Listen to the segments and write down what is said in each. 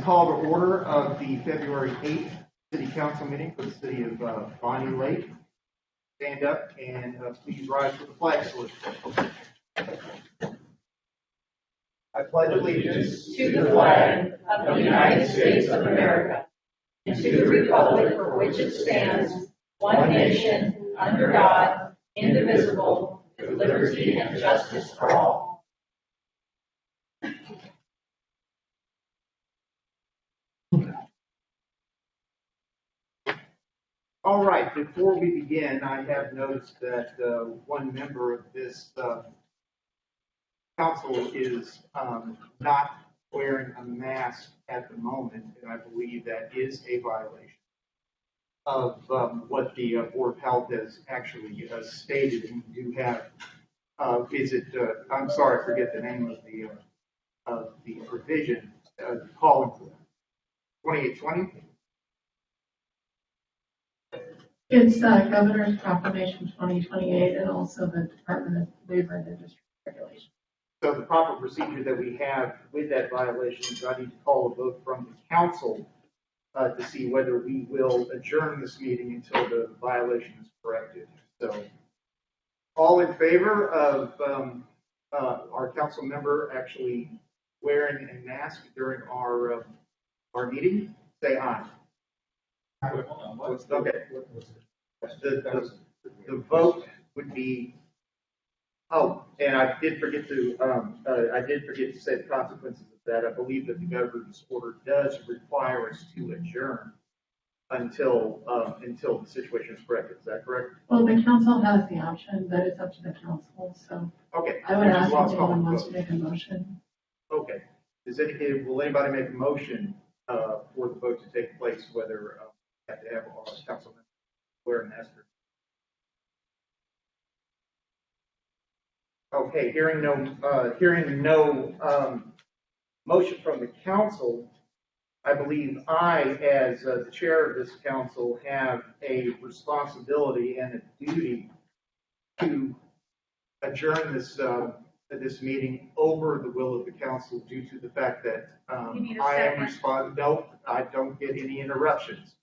the call to order of the February 8th City Council meeting for the city of Bonney Lake. Stand up and please rise for the flag salute. I pledge allegiance to the flag of the United States of America and to the republic for which it stands, one nation, under God, indivisible, with liberty and justice for all. All right, before we begin, I have noticed that one member of this council is not wearing a mask at the moment, and I believe that is a violation of what the Board of Health has actually stated. And we do have, I'm sorry, I forget the name of the provision calling for that. 2820? It's Governor's Proclamation 2028 and also the Department of Labor and Industry Regulations. So the proper procedure that we have with that violation is I need to call a vote from the council to see whether we will adjourn this meeting until the violation is corrected. So all in favor of our council member actually wearing a mask during our meeting, say aye. Okay. The vote would be. Oh, and I did forget to say the consequences of that. I believe that the governor's order does require us to adjourn until the situation is corrected. Is that correct? Well, the council has the option, but it's up to the council. So okay. I would ask if anyone wants to make a motion. Okay. Will anybody make a motion for the vote to take place? Whether we have to have our council members wear a mask? Okay, hearing no motion from the council, I believe I, as the chair of this council, have a responsibility and a duty to adjourn this meeting over the will of the council due to the fact that I am responsible. No, I don't get any interruptions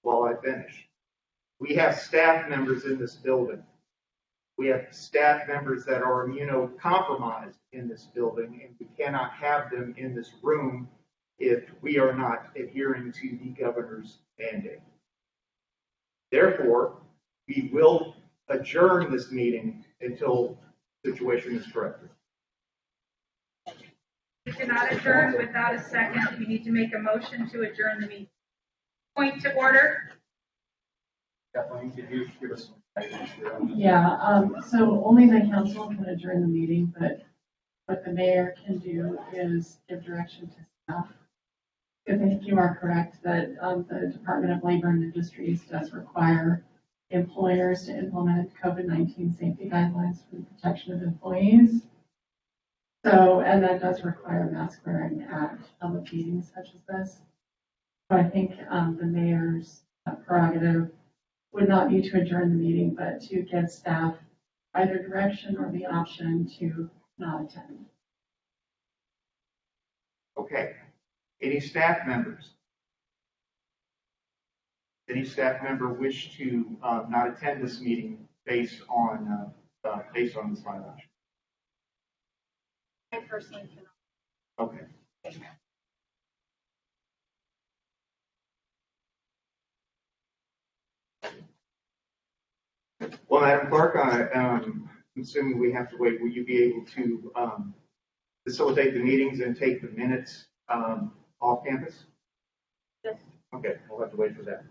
while I finish. We have staff members in this building. We have staff members that are immunocompromised in this building, and we cannot have them in this room if we are not adhering to the governor's mandate. Therefore, we will adjourn this meeting until the situation is corrected. We cannot adjourn without a second. We need to make a motion to adjourn the meeting. Point to order. Kathleen, could you give us some guidance here? Yeah, so only the council can adjourn the meeting, but what the mayor can do is give direction to staff. Because I think you are correct that the Department of Labor and Industries does require employers to implement COVID-19 safety guidelines for the protection of employees. So, and that does require mask wearing at public meetings such as this. So I think the mayor's prerogative would not be to adjourn the meeting, but to give staff either direction or the option to not attend. Okay. Any staff members? Any staff member wish to not attend this meeting based on this violation? I personally cannot. Okay. Well, Madam Clerk, I'm assuming we have to wait. Will you be able to facilitate the meetings and take the minutes off campus? Yes. Okay, we'll have to wait for that.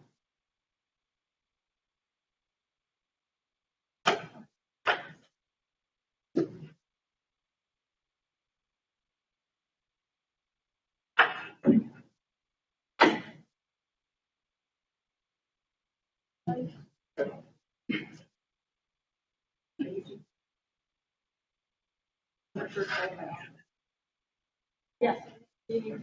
Yes. Thank you.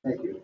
Thank you.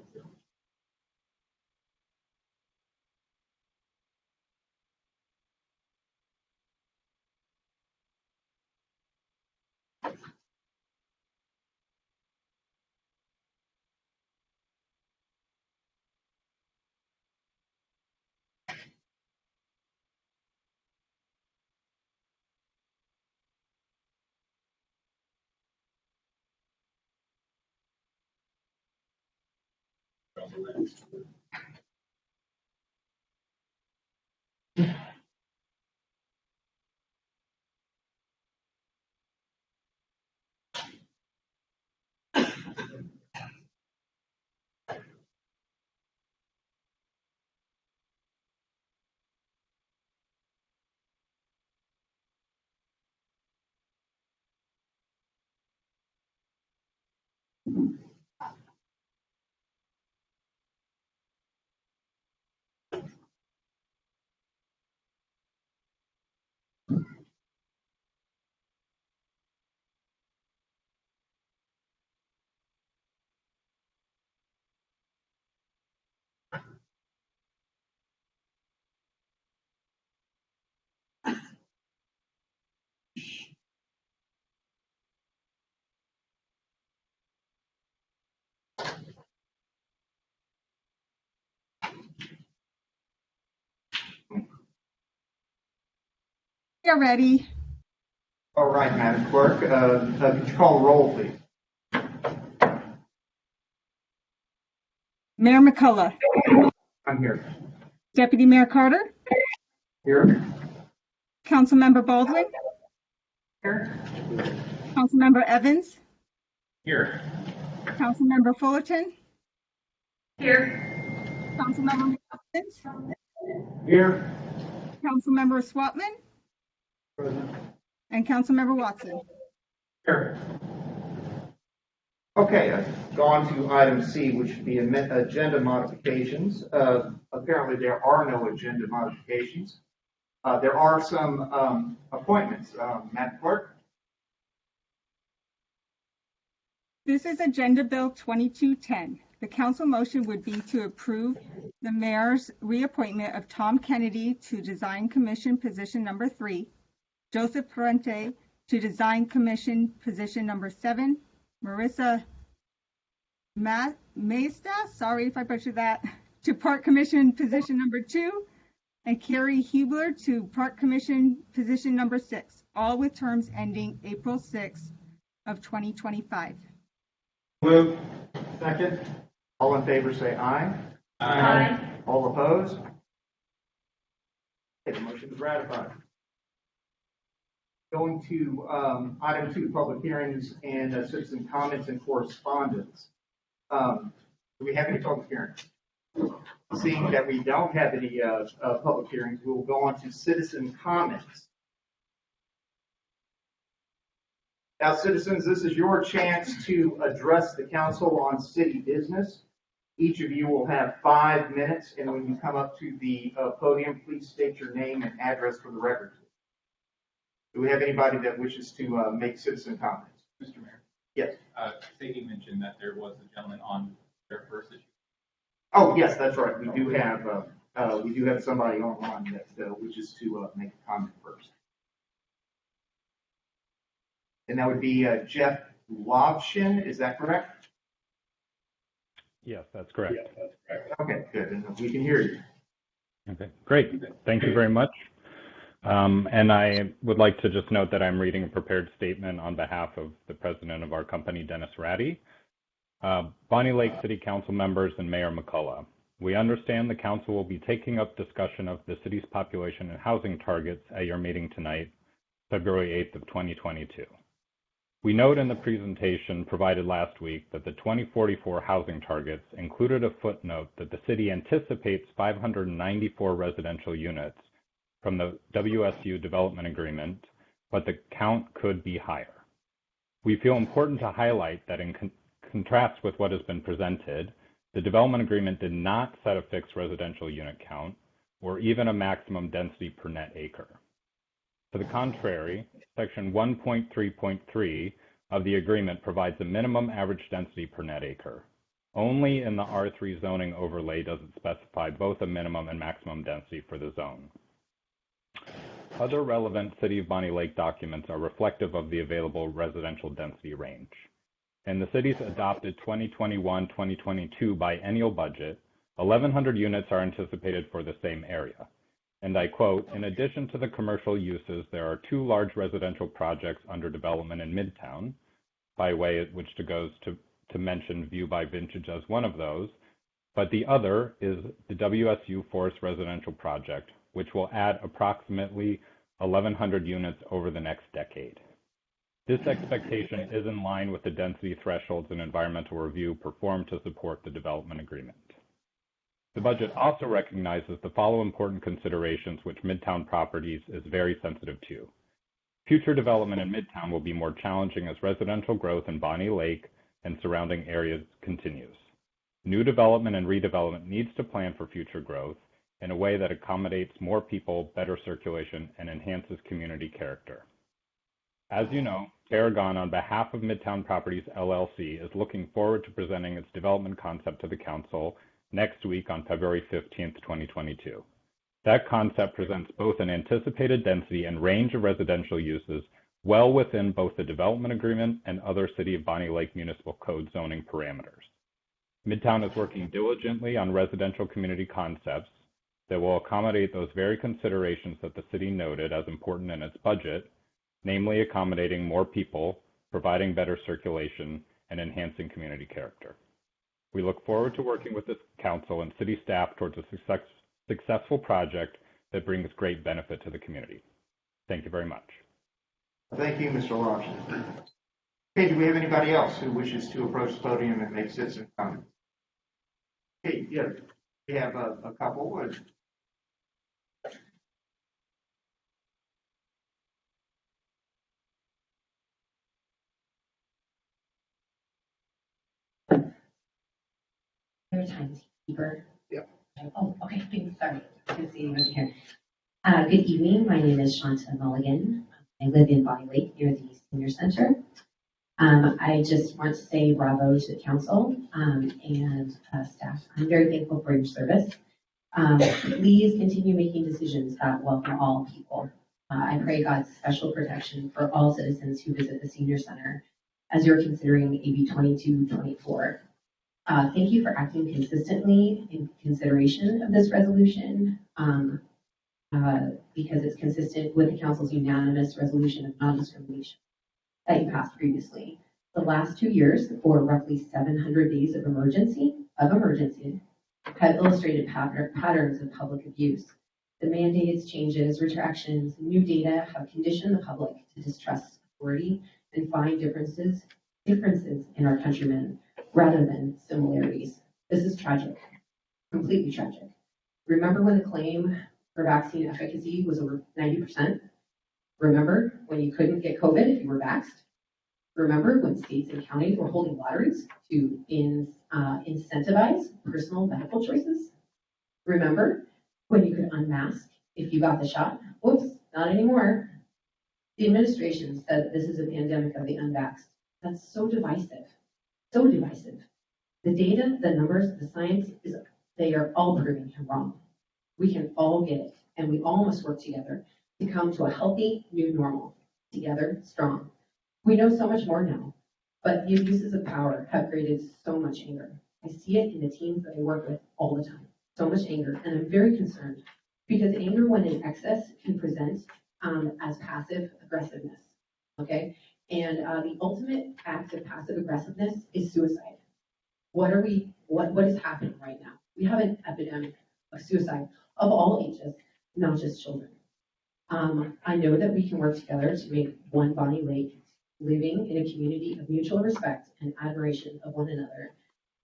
You're ready. All right, Madam Clerk, could you call the roll, please? Mayor McCullough, I'm here. Deputy Mayor Carter, Here. Councilmember Baldwin, Here. Councilmember Evans, Here. Councilmember Fullerton, Here. Councilmember Evans, Here. Councilmember Swatman, Present. and Councilmember Watson. Here. Okay, go on to item C, which would be agenda modifications. Apparently, there are no agenda modifications. There are some appointments. Madam Clerk? This is Agenda Bill 2210. The council motion would be to approve the mayor's reappointment of Tom Kennedy to Design Commission position number 3, Joseph Parente to Design Commission position number 7, Marissa Maesta, sorry if I butchered that, to Park Commission position number 2, and Carrie Hubler to Park Commission position number 6, all with terms ending April 6th of 2025. Move. Second. All in favor say aye. Aye. All opposed? Okay, the motion is ratified. Going to item 2, public hearings and citizen comments and correspondence. Do we have any public hearings? Seeing that we don't have any public hearings, we will go on to citizen comments. Now, citizens, this is your chance to address the council on city business. Each of you will have 5 minutes, and when you come up to the podium, please state your name and address for the record. Do we have anybody that wishes to make citizen comments? Mr. Mayor, Yes. Sadie mentioned that there was a gentleman on their first issue. Oh, yes, that's right. We do have somebody online that wishes to make a comment first. And that would be Jeff Lobshin, is that correct? Yes, that's correct. Okay, good, and we can hear you. Okay, great. Thank you very much. And I would like to just note that I'm reading a prepared statement on behalf of the president of our company, Dennis Ratty. Bonney Lake City Council members and Mayor McCullough, we understand the council will be taking up discussion of the city's population and housing targets at your meeting tonight, February 8th of 2022. We note in the presentation provided last week that the 2044 housing targets included a footnote that the city anticipates 594 residential units from the WSU development agreement, but the count could be higher. We feel important to highlight that in contrast with what has been presented, the development agreement did not set a fixed residential unit count or even a maximum density per net acre. To the contrary, Section 1.3.3 of the agreement provides a minimum average density per net acre. Only in the R3 zoning overlay does it specify both a minimum and maximum density for the zone. Other relevant City of Bonney Lake documents are reflective of the available residential density range. In the city's adopted 2021-2022 biennial budget, 1,100 units are anticipated for the same area. And I quote, in addition to the commercial uses, there are 2 large residential projects under development in Midtown, by way at which to goes to mention View by Vintage as one of those, but the other is the WSU Forest Residential Project, which will add approximately 1,100 units over the next decade. This expectation is in line with the density thresholds and environmental review performed to support the development agreement. The budget also recognizes the following important considerations which Midtown Properties is very sensitive to. Future development in Midtown will be more challenging as residential growth in Bonney Lake and surrounding areas continues. New development and redevelopment needs to plan for future growth in a way that accommodates more people, better circulation, and enhances community character. As you know, Paragon, on behalf of Midtown Properties LLC, is looking forward to presenting its development concept to the Council next week on February 15th, 2022. That concept presents both an anticipated density and range of residential uses well within both the development agreement and other City of Bonney Lake Municipal Code zoning parameters. Midtown is working diligently on residential community concepts that will accommodate those very considerations that the city noted as important in its budget, namely accommodating more people, providing better circulation, and enhancing community character. We look forward to working with the Council and City staff towards a successful project that brings great benefit to the community. Thank you very much. Thank you, Mr. Larson. Okay, do we have anybody else who wishes to approach the podium and make citizen comments? Okay, yeah, we have a couple. Your timekeeper. Yeah. Oh, okay. Thanks. Sorry. I can see you over here. Good evening. My name is Shanta Mulligan. I live in Bonney Lake near the Senior Center. I just want to say bravo to the council and staff. I'm very thankful for your service. Please continue making decisions that welcome all people. I pray God's special protection for all citizens who visit the Senior Center as you're considering AB 2224. Thank you for acting consistently in consideration of this resolution because it's consistent with the council's unanimous resolution of non-discrimination that you passed previously. The last 2 years, for roughly 700 days of emergency, have illustrated patterns of public abuse. The mandates, changes, retractions, new data have conditioned the public to distrust authority and find differences in our countrymen rather than similarities. This is tragic, completely tragic. Remember when the claim for vaccine efficacy was over 90%? Remember when you couldn't get COVID if you were vaxxed? Remember when states and counties were holding lotteries to incentivize personal medical choices? Remember when you could unmask if you got the shot? Whoops, not anymore. The administration said this is a pandemic of the unvaxxed. That's so divisive. So divisive. The data, the numbers, the science, they are all proving him wrong. We can all get it, and we all must work together to come to a healthy new normal, together, strong. We know so much more now, but the abuses of power have created so much anger. I see it in the teams that I work with all the time, so much anger, and I'm very concerned because anger when in excess can present as passive aggressiveness, okay? And the ultimate act of passive aggressiveness is suicide. What is happening right now? We have an epidemic of suicide of all ages, not just children. I know that we can work together to make one Bonney Lake living in a community of mutual respect and admiration of one another.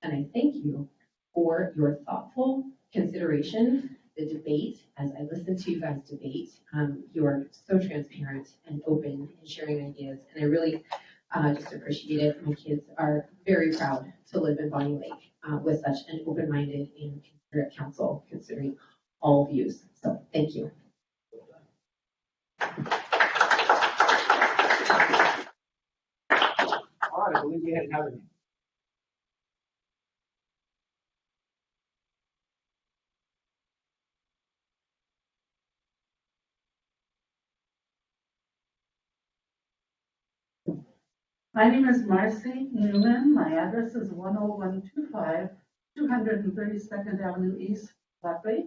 And I thank you for your thoughtful consideration, the debate. As I listen to you guys debate, you are so transparent and open in sharing ideas. And I really just appreciate it. My kids are very proud to live in Bonney Lake with such an open-minded and considerate council, considering all views. So thank you. All right, I believe we had another. My name is Marcy Newman. My address is 10125 232nd Avenue East, Buckley.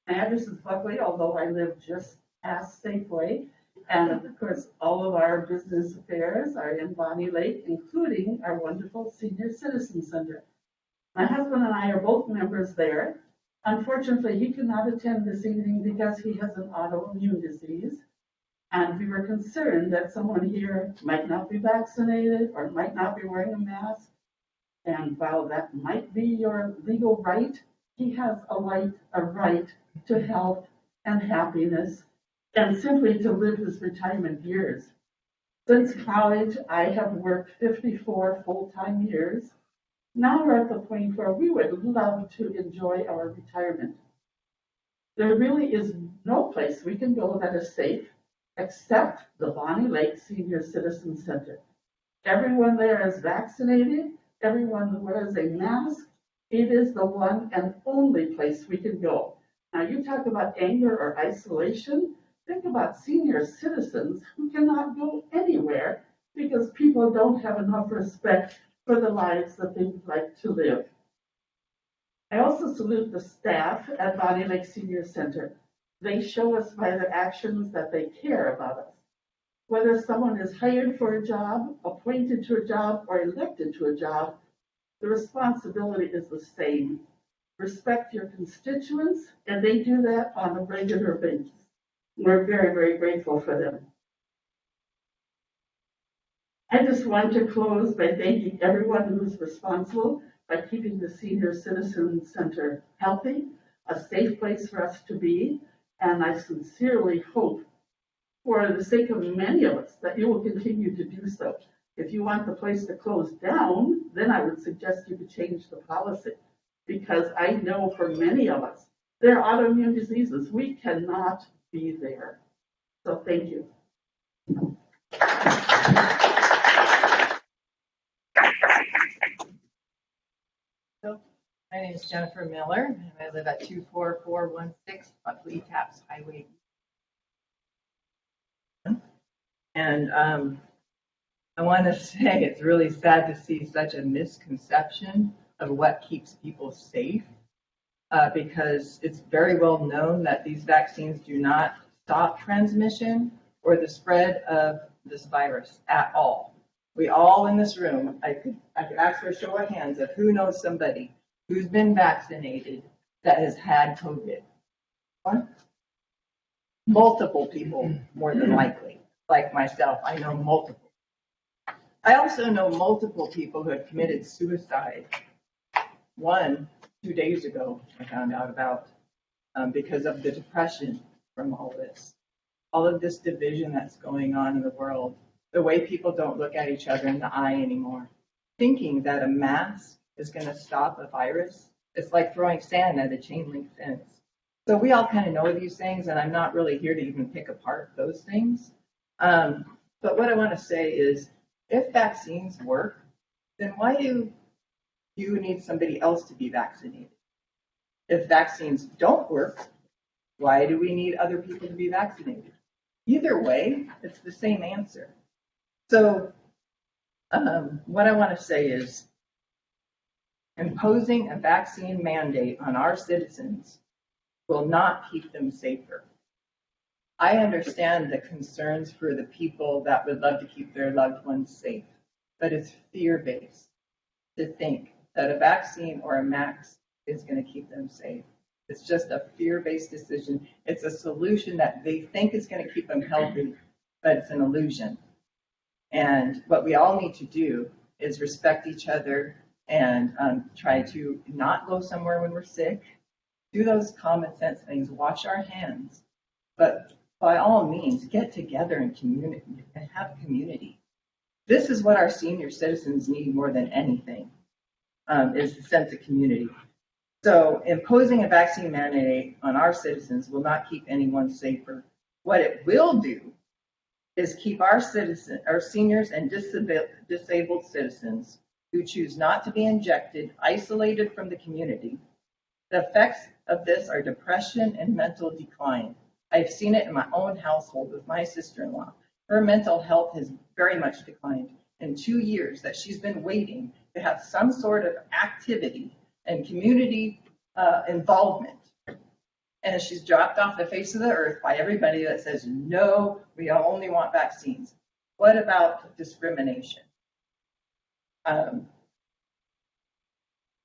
My address is Buckley, although I live just past Safeway. And of course, all of our business affairs are in Bonney Lake, including our wonderful Senior Citizen Center. My husband and I are both members there. Unfortunately, he could not attend this evening because he has an autoimmune disease. And we were concerned that someone here might not be vaccinated or might not be wearing a mask. And while that might be your legal right, he has a right to health and happiness and simply to live his retirement years. Since college, I have worked 54 full-time years. Now we're at the point where we would love to enjoy our retirement. There really is no place we can go that is safe except the Bonney Lake Senior Citizen Center. Everyone there is vaccinated. Everyone wears a mask. It is the one and only place we can go. Now, you talk about anger or isolation. Think about senior citizens who cannot go anywhere because people don't have enough respect for the lives that they would like to live. I also salute the staff at Bonney Lake Senior Center. They show us by their actions that they care about us. Whether someone is hired for a job, appointed to a job, or elected to a job, the responsibility is the same. Respect your constituents, and they do that on a regular basis. We're very, very grateful for them. I just want to close by thanking everyone who's responsible by keeping the Senior Citizen Center healthy, a safe place for us to be, and I sincerely hope, for the sake of many of us, that you will continue to do so. If you want the place to close down, then I would suggest you could change the policy, because I know for many of us, there are autoimmune diseases. We cannot be there. So thank you. My name is Jennifer Miller, and I live at 24416 Buckley Taps Highway. And I want to say it's really sad to see such a misconception of what keeps people safe, because it's very well known that these vaccines do not stop transmission or the spread of this virus at all. We all in this room, I could ask for a show of hands of who knows somebody who's been vaccinated that has had COVID. What? Multiple people, more than likely, like myself. I know multiple. I also know multiple people who have committed suicide. One, 2 days ago, I found out about because of the depression from all this. All of this division that's going on in the world, the way people don't look at each other in the eye anymore, thinking that a mask is going to stop a virus. It's like throwing sand at a chain link fence. So we all kind of know these things, and I'm not really here to even pick apart those things. But what I want to say is, if vaccines work, then why do you need somebody else to be vaccinated? If vaccines don't work, why do we need other people to be vaccinated? Either way, it's the same answer. So what I want to say is, imposing a vaccine mandate on our citizens will not keep them safer. I understand the concerns for the people that would love to keep their loved ones safe, but it's fear-based to think that a vaccine or a mask is going to keep them safe. It's just a fear-based decision. It's a solution that they think is going to keep them healthy, but it's an illusion. And what we all need to do is respect each other and try to not go somewhere when we're sick, do those common sense things, wash our hands, but by all means, get together and community and have community. This is what our senior citizens need more than anything, is the sense of community. So imposing a vaccine mandate on our citizens will not keep anyone safer. What it will do is keep our seniors and disabled citizens who choose not to be injected, isolated from the community. The effects of this are depression and mental decline. I've seen it in my own household with my sister-in-law. Her mental health has very much declined in 2 years that she's been waiting to have some sort of activity and community involvement. And she's dropped off the face of the earth by everybody that says, no, we only want vaccines. What about discrimination?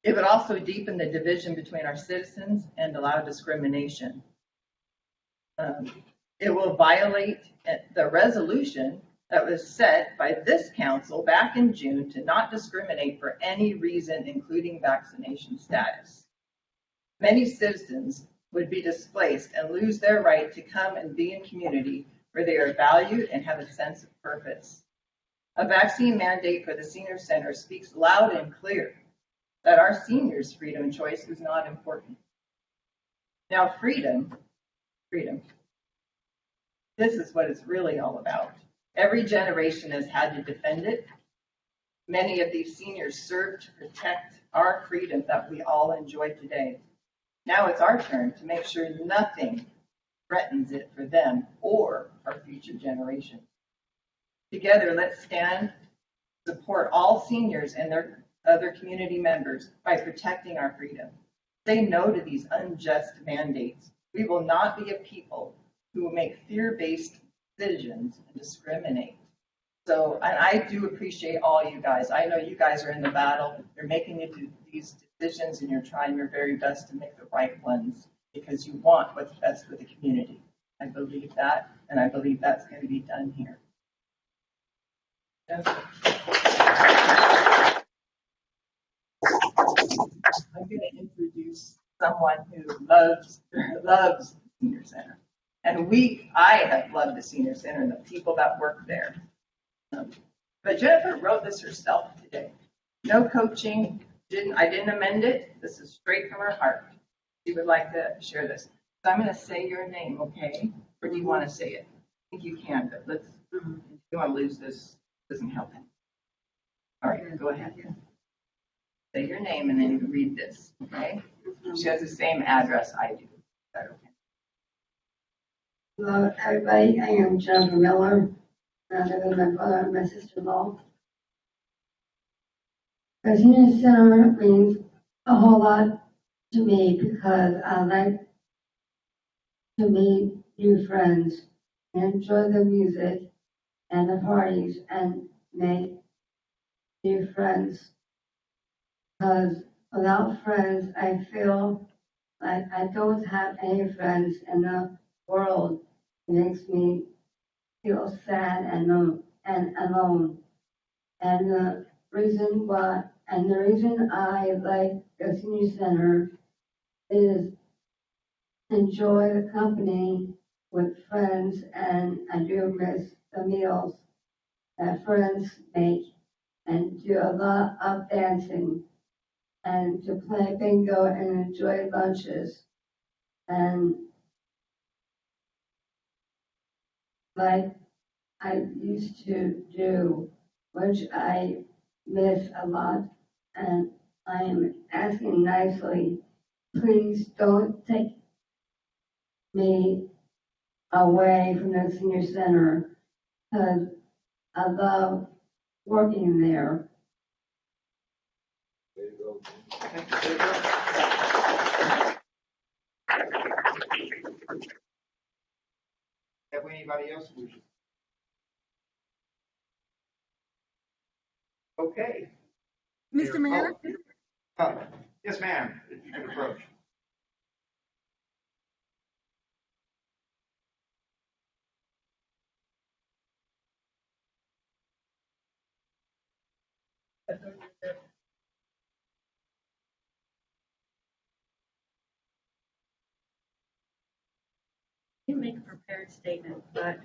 It would also deepen the division between our citizens and allow discrimination. It will violate the resolution that was set by this council back in June to not discriminate for any reason, including vaccination status. Many citizens would be displaced and lose their right to come and be in community where they are valued and have a sense of purpose. A vaccine mandate for the senior center speaks loud and clear that our seniors' freedom and choice is not important. Now, freedom, this is what it's really all about. Every generation has had to defend it. Many of these seniors serve to protect our freedom that we all enjoy today. Now it's our turn to make sure nothing threatens it for them or our future generations. Together, let's stand, support all seniors and their other community members by protecting our freedom. Say no to these unjust mandates. We will not be a people who will make fear-based decisions and discriminate. So, and I do appreciate all you guys. I know you guys are in the battle. You're making these decisions and you're trying your very best to make the right ones because you want what's best for the community. I believe that, and I believe that's going to be done here. I'm going to introduce someone who loves the senior center. And I have loved the senior center and the people that work there. But Jennifer wrote this herself today. No coaching, I didn't amend it. This is straight from her heart. She would like to share this. So I'm going to say your name, okay? Or do you want to say it? I think you can, but let's, if you want to lose this, it doesn't help him. All right, go ahead. Say your name and then you read this, okay? She has the same address I do. Is that okay? Hello, everybody. I am Jennifer Miller. I live with my brother and my sister-in-law. The senior center means a whole lot to me because I like to meet new friends and enjoy the music and the parties and make new friends. Because without friends, I feel like I don't have any friends in the world. It makes me feel sad and alone. And the reason I like the senior center is enjoy the company with friends, and I do miss the meals that friends make and do a lot of dancing and to play bingo and enjoy lunches and like I used to do, which I miss a lot. And I am asking nicely, please don't take me away from the senior center because I love working there. There you go. Have anybody else wishes? Okay. Mr. Mayor? Yes, ma'am. You can approach. You make a prepared statement, but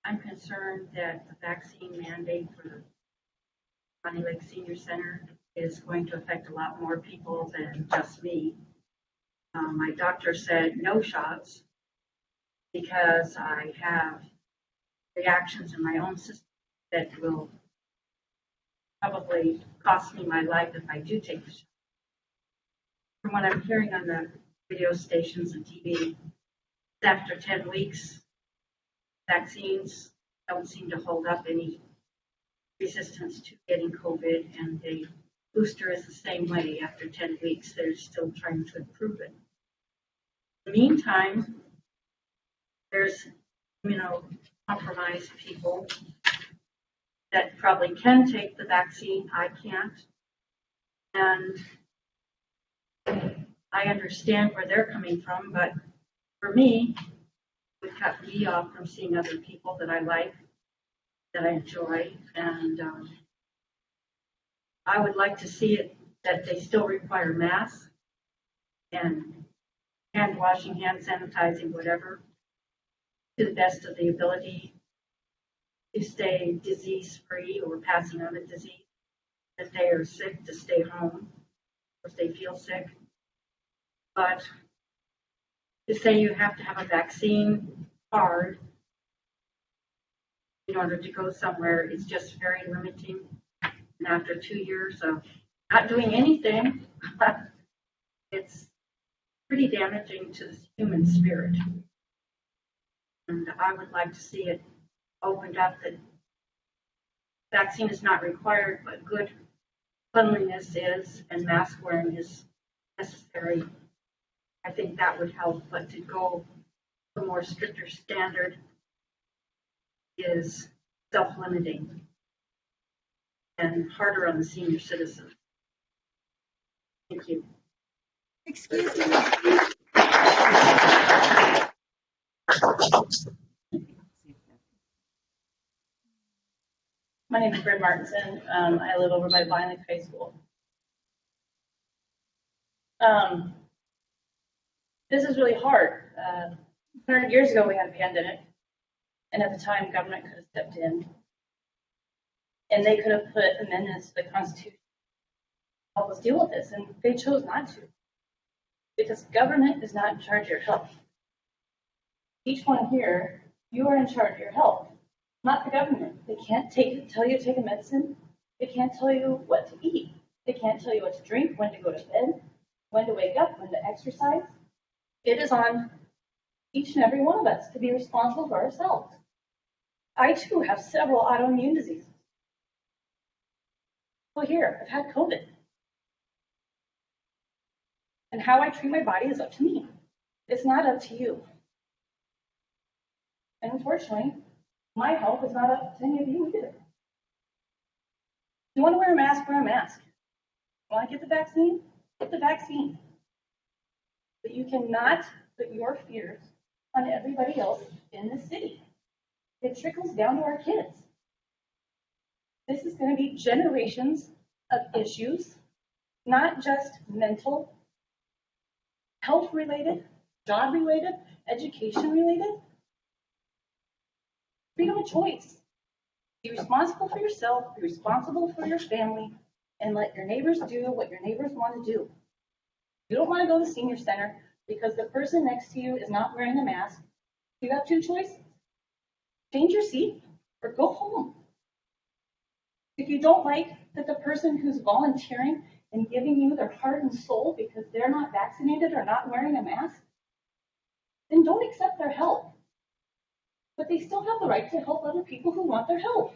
I'm concerned that the vaccine mandate for the Bonney Lake Senior Center is going to affect a lot more people than just me. My doctor said no shots because I have reactions in my own system that will probably cost me my life if I do take the shot. From what I'm hearing on the radio stations and TV, after 10 weeks, vaccines don't seem to hold up any resistance to getting COVID, and the booster is the same way. After 10 weeks, they're still trying to improve it. In the meantime, there's immunocompromised people that probably can take the vaccine. I can't. And I understand where they're coming from, but for me, it would cut me off from seeing other people that I like, that I enjoy, and I would like to see it that they still require masks and hand washing, hand sanitizing, whatever, to the best of the ability to stay disease-free or passing on a disease. If they are sick, to stay home, or if they feel sick. But to say you have to have a vaccine card in order to go somewhere is just very limiting. And after 2 years of not doing anything, it's pretty damaging to the human spirit. And I would like to see it opened up that vaccine is not required, but good cleanliness is, and mask wearing is necessary. I think that would help, but to go to a more stricter standard is self-limiting and harder on the senior citizen. Thank you. Excuse me. My name is Brett Martinson. I live over by Bonney High School. This is really hard. 100 years ago, we had a pandemic, and at the time, government could have stepped in, and they could have put amendments to the Constitution to help us deal with this, and they chose not to, because government is not in charge of your health. Each one here, you are in charge of your health, not the government. They can't tell you to take a medicine. They can't tell you what to eat. They can't tell you what to drink, when to go to bed, when to wake up, when to exercise. It is on each and every one of us to be responsible for ourselves. I, too, have several autoimmune diseases. Well, here, I've had COVID. And how I treat my body is up to me. It's not up to you. And unfortunately, my health is not up to any of you either. If you want to wear a mask, wear a mask. Want to get the vaccine? Get the vaccine. But you cannot put your fears on everybody else in the city. It trickles down to our kids. This is going to be generations of issues, not just mental, health related, job related, education related. Freedom of choice. Be responsible for yourself, be responsible for your family, and let your neighbors do what your neighbors want to do. You don't want to go to the senior center because the person next to you is not wearing a mask. You have two choices. Change your seat or go home. If you don't like that the person who's volunteering and giving you their heart and soul because they're not vaccinated or not wearing a mask, then don't accept their help. But they still have the right to help other people who want their help.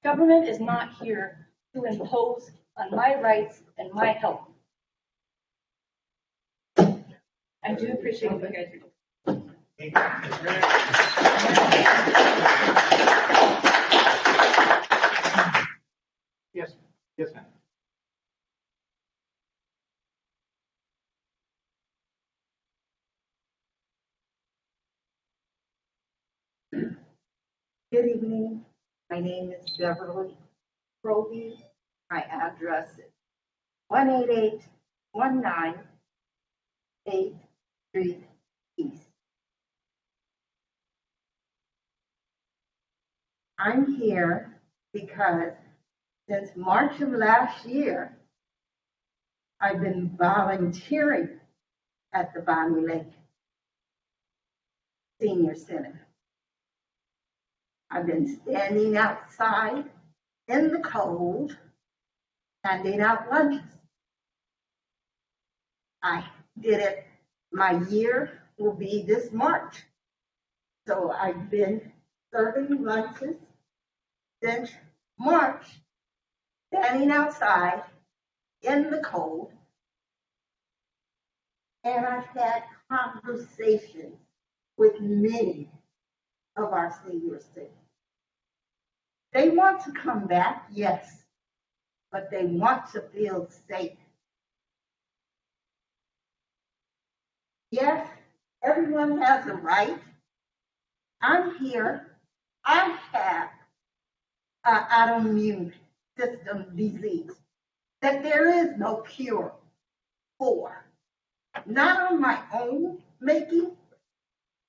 Government is not here to impose on my rights and my health. I do appreciate what you guys are doing. Yes, yes, ma'am. Good evening. My name is Beverly Proby. My address is 18819 8th Street East. I'm here because since March of last year, I've been volunteering at the Bonney Lake Senior Center. I've been standing outside in the cold, handing out lunches. I did it, my year will be this March. So I've been serving lunches since March, standing outside in the cold. And I've had conversations with many of our senior citizens. They want to come back, yes, but they want to feel safe. Yes, everyone has a right. I'm here. I have an autoimmune system disease that there is no cure for. Not on my own making,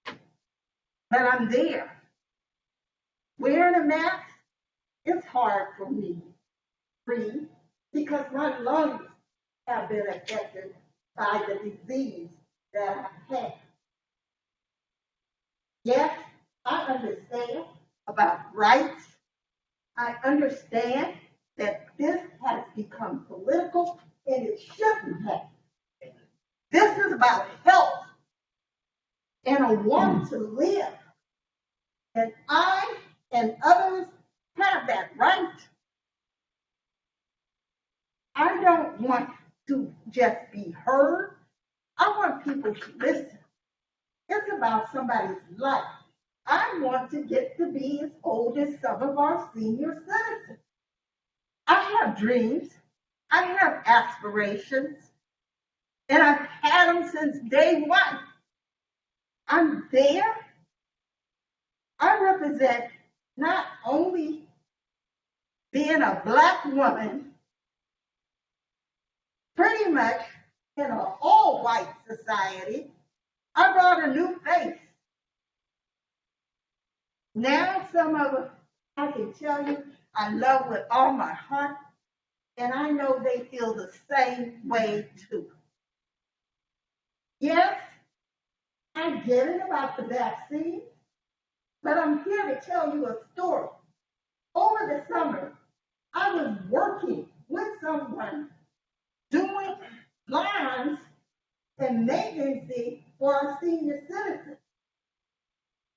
but I'm there. Wearing a mask is hard for me to breathe because my lungs have been affected by the disease that I have. Yes, I understand about rights. I understand that this has become political and it shouldn't have. This is about health and a want to live. And I and others have that right. I don't want to just be heard. I want people to listen. It's about somebody's life. I want to get to be as old as some of our senior citizens. I have dreams. I have aspirations. And I've had them since day one. I'm there. I represent not only being a Black woman, pretty much in an all-white society. I brought a new face. Now some of them, I can tell you, I love with all my heart, and I know they feel the same way too. Yes, I get it about the vaccine, but I'm here to tell you a story. Over the summer, I was working with someone doing lines and maintenance for our senior citizens.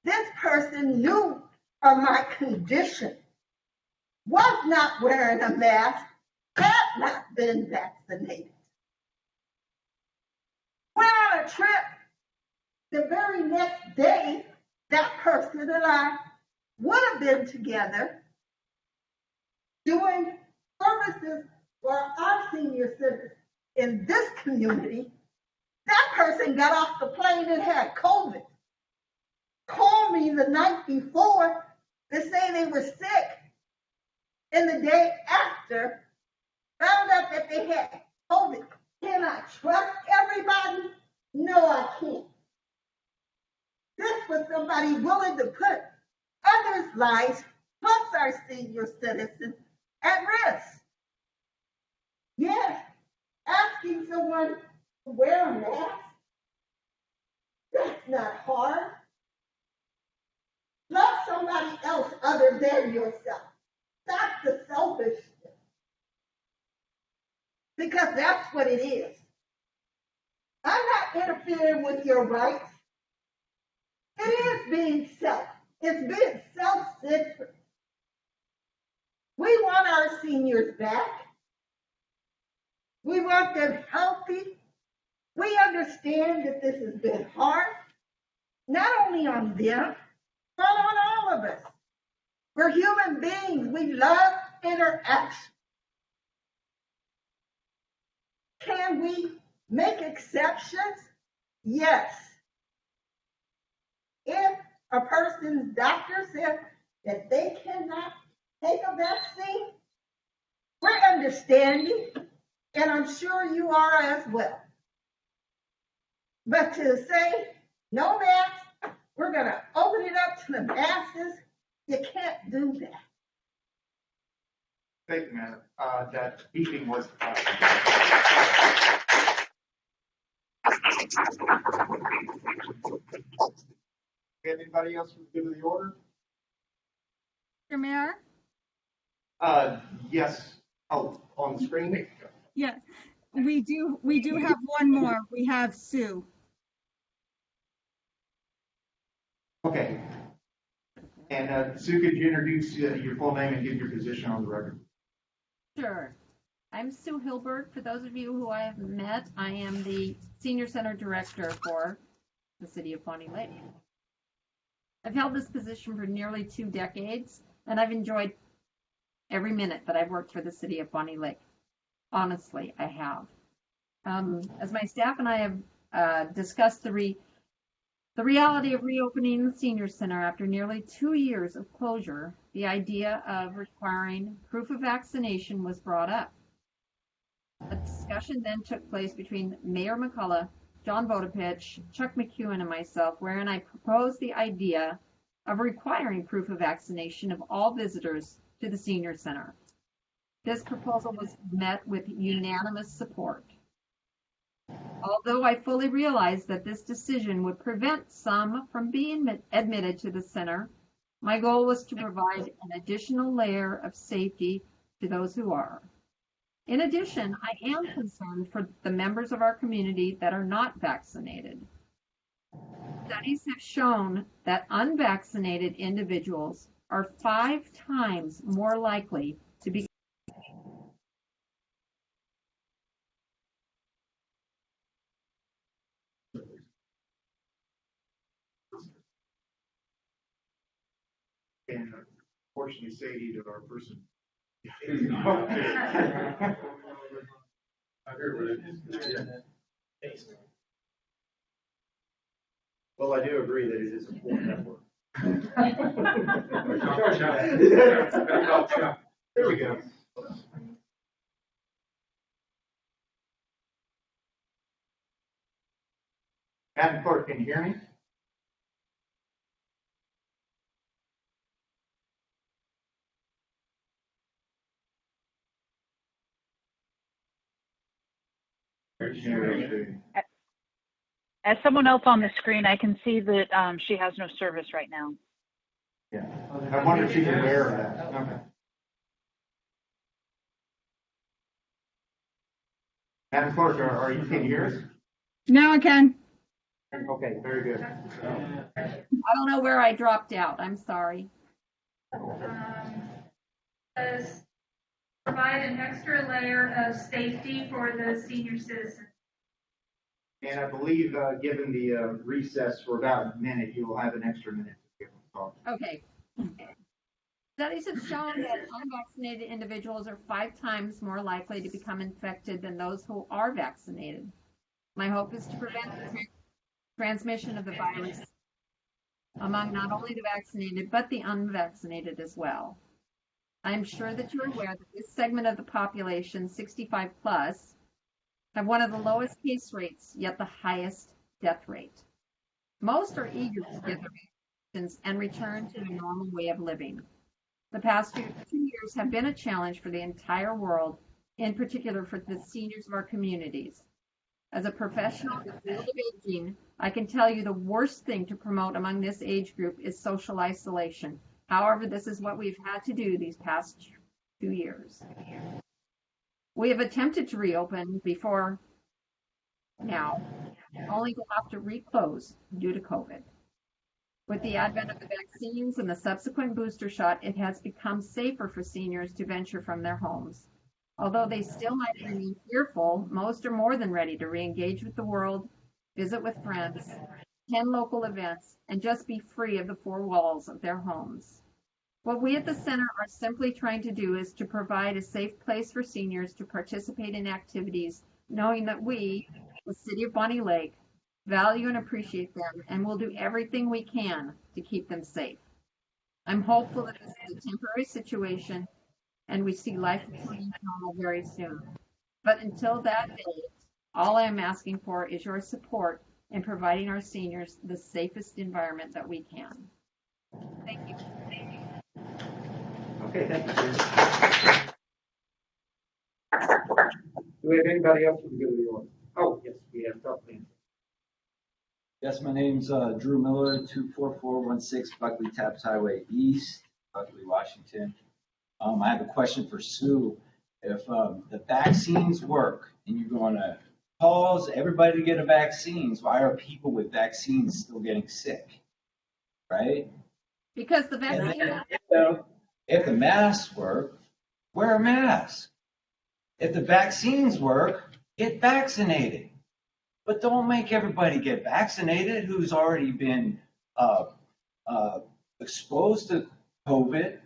This person knew of my condition, was not wearing a mask, had not been vaccinated. Went on a trip. The very next day, that person and I would have been together doing services for our senior citizens in this community. That person got off the plane and had COVID. Called me the night before to say they were sick. And the day after, found out that they had COVID. Can I trust everybody? No, I can't. This was somebody willing to put others' lives, plus our senior citizens, at risk. Yes, asking someone to wear a mask, that's not hard. Love somebody else other than yourself. Stop the selfishness. Because that's what it is. I'm not interfering with your rights. It is being it's being self-centered. We want our seniors back. We want them healthy. We understand that this has been hard, not only on them, but on all of us. We're human beings. We love interaction. Can we make exceptions? Yes. If a person's doctor says that they cannot take a vaccine, we're understanding, and I'm sure you are as well. But to say no mask, we're going to open it up to the masses, you can't do that. Thank you, Madam. That meeting was. Anybody else who's good to the order? Mr. Mayor? Yes. Oh, on the screen? Yes, we do have one more. We have Sue. Okay. And Sue, could you introduce your full name and give your position on the record? Sure. I'm Sue Hilberg. For those of you who I haven't met, I am the Senior Center Director for the City of Bonney Lake. I've held this position for nearly 2 decades, and I've enjoyed every minute that I've worked for the city of Bonney Lake. Honestly, I have. As my staff and I have discussed the reality of reopening the senior center after nearly 2 years of closure, the idea of requiring proof of vaccination was brought up. A discussion then took place between Mayor McCullough, John Vodopich, Chuck McEwen, and myself, wherein I proposed the idea of requiring proof of vaccination of all visitors to the senior center. This proposal was met with unanimous support. Although I fully realized that this decision would prevent some from being admitted to the center, my goal was to provide an additional layer of safety to those who are. In addition, I am concerned for the members of our community that are not vaccinated. Studies have shown that unvaccinated individuals are 5 times more likely to be And unfortunately, Sadie, to our person. Well, I do agree that it is important network. There we go. Madam Clerk, can you hear me? As someone else on the screen, I can see that she has no service right now. Yeah. I wonder if she can wear that. Okay. Madam Clerk, can you hear us? Now I can. Okay, very good. I don't know where I dropped out. I'm sorry. Says provide an extra layer of safety for the senior citizens. And I believe, given the recess for about a minute, you will have an extra minute to be able to talk. Okay. Studies have shown that unvaccinated individuals are 5 times more likely to become infected than those who are vaccinated. My hope is to prevent the transmission of the virus among not only the vaccinated, but the unvaccinated as well. I'm sure that you're aware that this segment of the population, 65 plus, have one of the lowest case rates, yet the highest death rate. Most are eager to get their vaccinations and return to a normal way of living. The past 2 years have been a challenge for the entire world, in particular for the seniors of our communities. As a professional in the field of aging, I can tell you the worst thing to promote among this age group is social isolation. However, this is what we've had to do these past 2 years. We have attempted to reopen before now, only to have to reclose due to COVID. With the advent of the vaccines and the subsequent booster shot, it has become safer for seniors to venture from their homes. Although they still might remain fearful, most are more than ready to re-engage with the world, visit with friends, attend local events, and just be free of the 4 walls of their homes. What we at the center are simply trying to do is to provide a safe place for seniors to participate in activities, knowing that we, the City of Bonney Lake, value and appreciate them and will do everything we can to keep them safe. I'm hopeful that this is a temporary situation and we see life returning to normal very soon. But until that day, all I am asking for is your support in providing our seniors the safest environment that we can. Thank you. Okay, thank you, sir. Do we have anybody else from the good of the order? Oh, yes, we have Duffy. Yes, my name's Drew Miller, 24416 Buckley Taps Highway East, Buckley, Washington. I have a question for Sue. If the vaccines work and you're going to cause everybody to get a vaccine, why are people with vaccines still getting sick? Right? Because the vaccine. If the masks work, wear a mask. If the vaccines work, get vaccinated. But don't make everybody get vaccinated who's already been exposed to COVID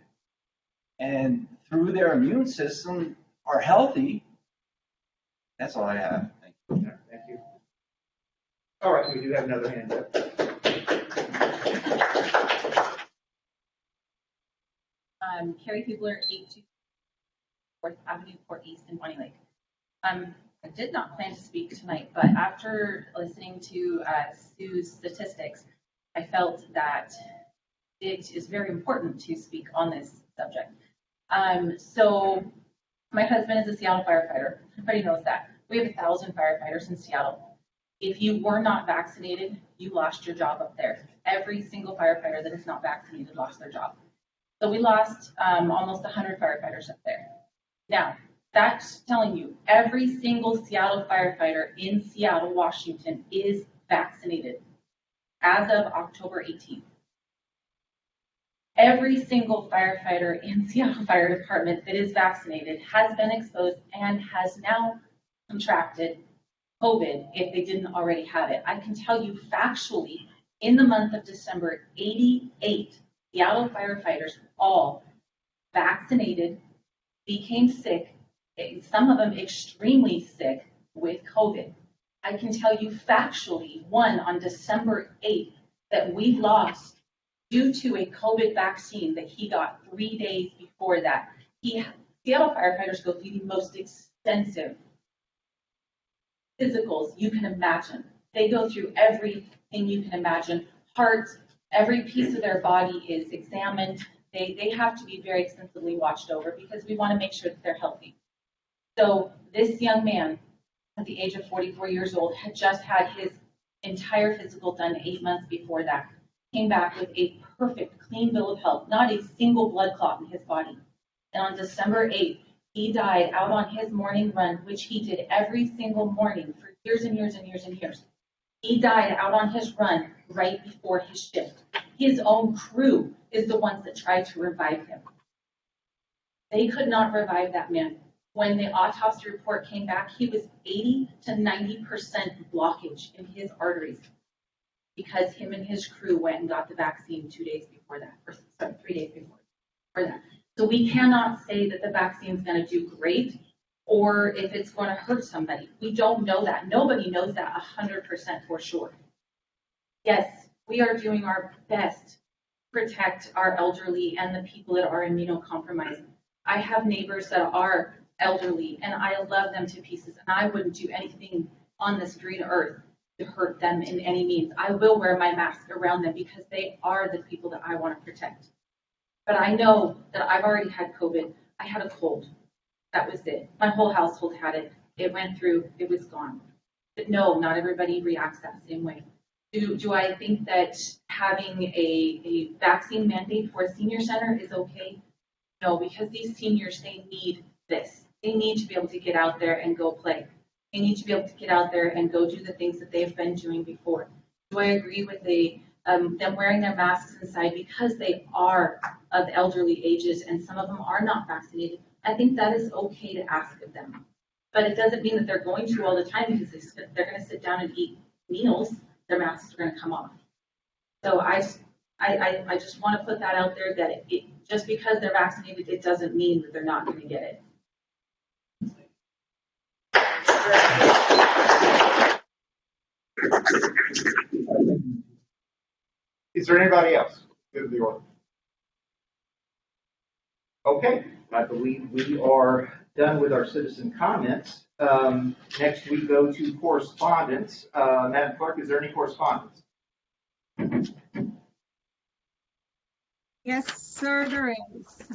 and through their immune system are healthy. That's all I have. Thank you. Thank you. All right, we do have another hand up. Carrie Hubler, 824 4th Avenue, Port East in Bonney Lake. I did not plan to speak tonight, but after listening to Sue's statistics, I felt that it is very important to speak on this subject. So my husband is a Seattle firefighter. Everybody knows that. We have 1,000 firefighters in Seattle. If you were not vaccinated, you lost your job up there. Every single firefighter that is not vaccinated lost their job. So we lost almost 100 firefighters up there. Now, that's telling you every single Seattle firefighter in Seattle, Washington is vaccinated as of October 18th. Every single firefighter in Seattle Fire Department that is vaccinated has been exposed and has now contracted COVID if they didn't already have it. I can tell you factually, in the month of December, 88 Seattle firefighters, all vaccinated, became sick, some of them extremely sick with COVID. I can tell you factually, one on December 8th, that we lost due to a COVID vaccine that he got 3 days before that. Seattle firefighters go through the most extensive physicals you can imagine. They go through everything you can imagine. Heart, every piece of their body is examined. They have to be very extensively watched over because we want to make sure that they're healthy. So this young man, at the age of 44 years old, had just had his entire physical done 8 months before that. Came back with a perfect, clean bill of health, not a single blood clot in his body. And on December 8th, he died out on his morning run, which he did every single morning for years and years and years and years. He died out on his run right before his shift. His own crew is the ones that tried to revive him. They could not revive that man. When the autopsy report came back, he was 80 to 90% blockage in his arteries because him and his crew went and got the vaccine 2 days before that, or sorry, 3 days before that. So we cannot say that the vaccine is going to do great or if it's going to hurt somebody. We don't know that. Nobody knows that 100% for sure. Yes, we are doing our best to protect our elderly and the people that are immunocompromised. I have neighbors that are elderly and I love them to pieces and I wouldn't do anything on this green earth to hurt them in any means. I will wear my mask around them because they are the people that I want to protect. But I know that I've already had COVID. I had a cold. That was it. My whole household had it. It went through, it was gone. But no, not everybody reacts that same way. Do I think that having a vaccine mandate for a senior center is okay? No, because these seniors, they need this. They need to be able to get out there and go play. They need to be able to get out there and go do the things that they've been doing before. Do I agree with them wearing their masks inside because they are of elderly ages and some of them are not vaccinated? I think that is okay to ask of them. But it doesn't mean that they're going to all the time because they're going to sit down and eat meals. Their masks are going to come off. So I just want to put that out there that just because they're vaccinated, it doesn't mean that they're not going to get it. Is there anybody else? Good of the order. Okay, I believe we are done with our citizen comments. Next we go to correspondence. Madam Clerk, is there any correspondence? Yes, sir, there is.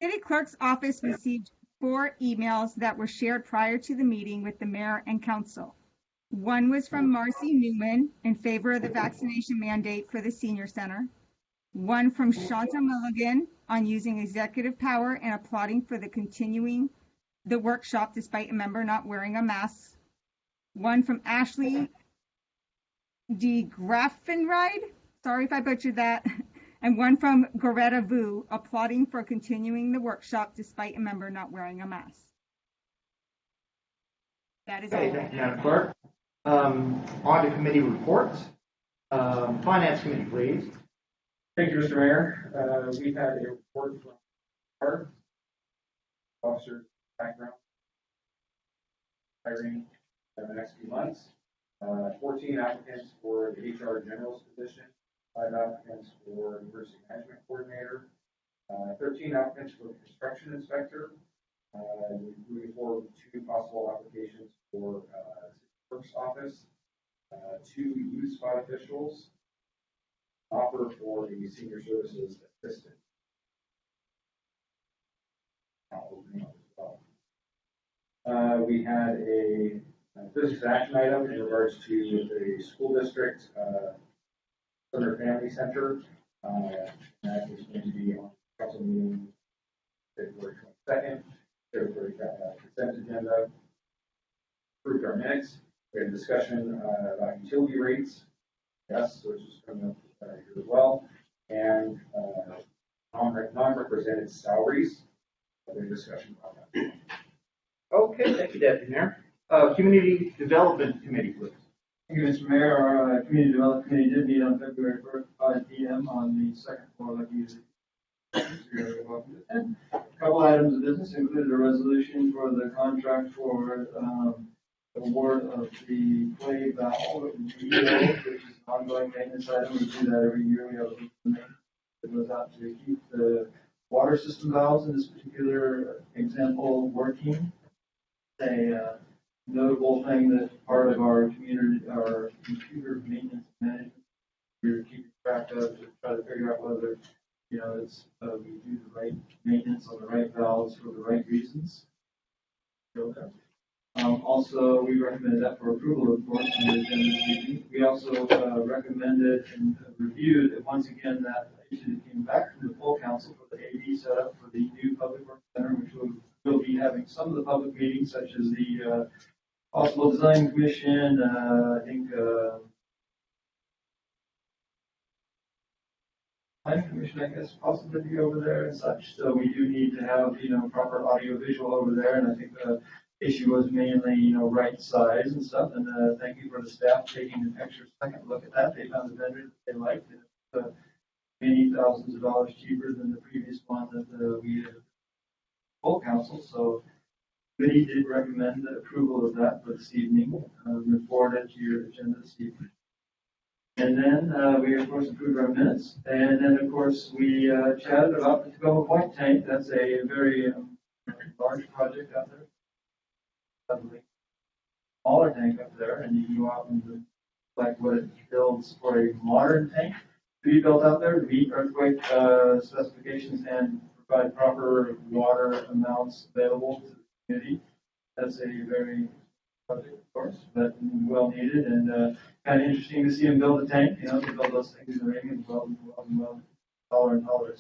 City Clerk's office received 4 emails that were shared prior to the meeting with the mayor and council. One was from Marcy Newman in favor of the vaccination mandate for the senior center. One from Shanta Milligan on using executive power and applauding for continuing the workshop despite a member not wearing a mask. One from Ashley de Graffenried, sorry if I butchered that, and one from Goretta Vu applauding for continuing the workshop despite a member not wearing a mask. That is all. Thank you, Madam Clerk. On to committee reports. Finance Committee, please. Thank you, Mr. Mayor. We had a report from our officers background hiring in the next few months. 14 applicants for the HR generalist position, 5 applicants for emergency management coordinator, 13 applicants for the construction inspector. Moving forward with 2 possible applications for clerk's office, 2 youth spot officials, offer for the senior services assistant. We had a business action item in regards to the school district Center Family Center. That is going to be on council meeting February 22nd. February consent agenda. Approved our minutes. We had a discussion about utility rates. Yes, which is coming up here as well. And non-represented salaries. Other discussion about that. Okay, thank you, Deputy Mayor. Community Development Committee, please. Thank you, Mr. Mayor. Our Community Development Committee did meet on February 1st, 5 p.m. on the second floor like usually. A couple items of business included a resolution for the contract for award of the clay valve rebuild, which is an ongoing maintenance item. We do that every year. We have a maintenance that goes out to keep the water system valves in this particular example working. A notable thing that part of our community, our computer maintenance management, we're keeping track of to try to figure out whether, it's we do the right maintenance on the right valves for the right reasons. Also, we recommended that for approval, of course, in the agenda meeting. We also recommended and reviewed that once again that issue that came back from the full council for the AV setup for the new public works center, which will be having some of the public meetings, such as the possible design commission. I think planning commission, I guess, possibly be over there and such. So we do need to have proper audio visual over there, and I think the issue was mainly right size and stuff. And thank you for the staff taking an extra second look at that. They found a vendor that they liked. Many thousands of dollars cheaper than the previous one that we had full council. So committee did recommend the approval of that for this evening. Move forward to your agenda this evening. And then we of course approved our minutes. And then of course we chatted about the Tacoma Point tank. That's a very large project out there. Smaller tank up there, and you can go out and select what it builds for a modern tank to be built out there to meet earthquake specifications and provide proper water amounts available to the community. That's a very project, of course, but well needed and kind of interesting to see them build a tank. To build those things in the ring and well, taller and taller.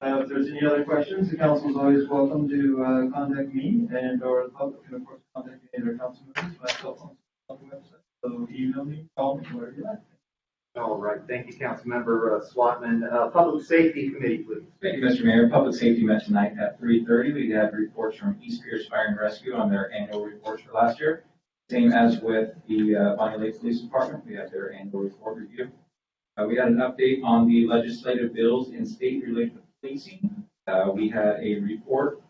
If there's any other questions, the council is always welcome to contact me and or the public can of course contact me and our council members. My cell phone is on the website. So email me, call me, whatever you like. All right, thank you, Councilmember Swatman. Public Safety Committee, please. Thank you, Mr. Mayor. Public Safety met tonight at 3:30. We had reports from East Pierce Fire and Rescue on their annual reports for last year. Same as with the Bonney Lake Police Department. We had their annual report review. We had an update on the legislative bills in state related to policing. We had a report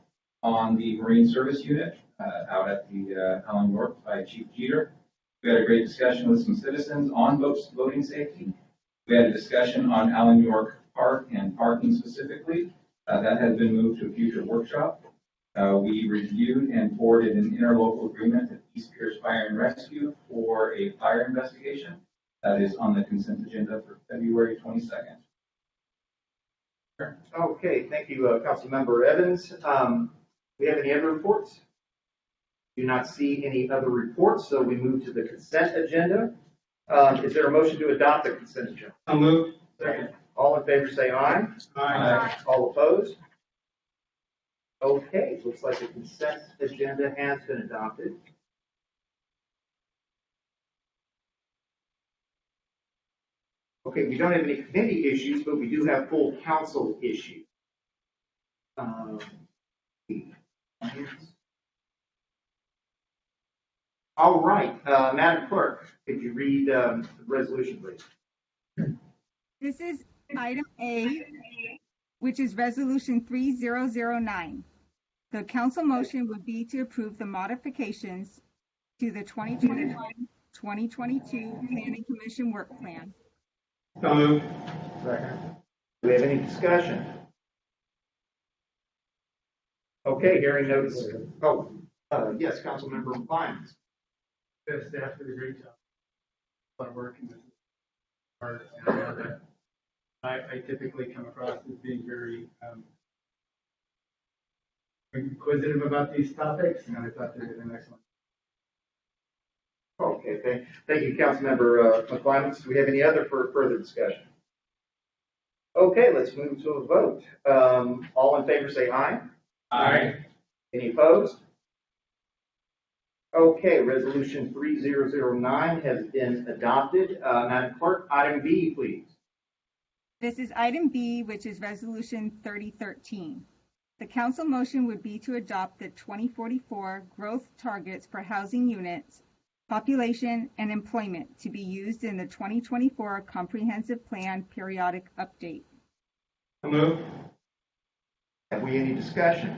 on the Marine Service Unit out at the Allen York by Chief Jeter. We had a great discussion with some citizens on voting safety. We had a discussion on Allen York Park and parking specifically. That has been moved to a future workshop. We reviewed and forwarded an interlocal agreement with East Pierce Fire and Rescue for a fire investigation. That is on the consent agenda for February 22nd. Okay, thank you, Councilmember Evans. Do we have any other reports? Do not see any other reports, so we move to the consent agenda. Is there a motion to adopt the consent agenda? I'll move. Second. All in favor say aye. Aye. All opposed? Okay, looks like the consent agenda has been adopted. Okay, we don't have any committee issues, but we do have full council issues. All right, Madam Clerk, could you read the resolution, please? This is item A, which is resolution 3009. The council motion would be to approve the modifications to the 2021-2022 Planning Commission Work Plan. So moved. Second. Do we have any discussion? Okay, hearing no discussion. Yes, Councilmember Lyons. The staff did a great job. A lot of work in this part. And, I typically come across as being very inquisitive about these topics, and I thought they did an excellent. Okay, thank you, Councilmember McClimans. Do we have any other further discussion? Okay, let's move to a vote. All in favor say aye. Aye. Any opposed? Okay, resolution 3009 has been adopted. Madam Clerk, item B, please. This is item B, which is resolution 3013. The council motion would be to adopt the 2044 growth targets for housing units, population, and employment to be used in the 2024 comprehensive plan periodic update. So moved. Have we any discussion?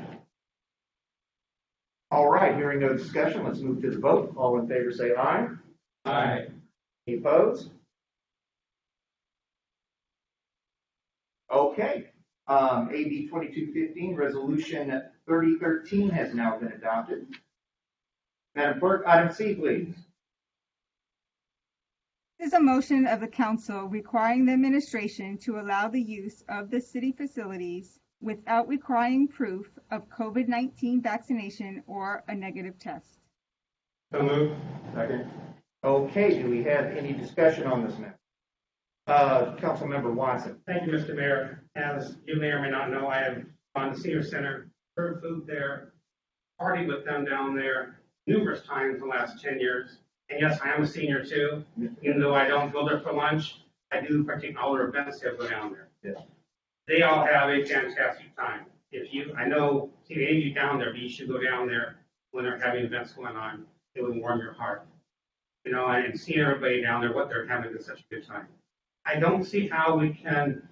All right, hearing no discussion, let's move to the vote. All in favor say aye. Aye. Any opposed? Okay. AB 2215, resolution 3013 has now been adopted. Madam Clerk, item C, please. This is a motion of the council requiring the administration to allow the use of the city facilities without requiring proof of COVID-19 vaccination or a negative test. So moved. Second. Okay, do we have any discussion on this matter? Councilmember Watson. Thank you, Mr. Mayor. As you may or may not know, I have gone to Senior Center, served food there, partied with them down there numerous times in the last 10 years. And yes, I am a senior too. Even though I don't go there for lunch, I do partake in all their events that go down there. Yeah. They all have a fantastic time. I know, see any of you down there, but you should go down there when they're having events going on. It would warm your heart. You know, and seeing everybody down there, what they're having is such a good time. I don't see how we can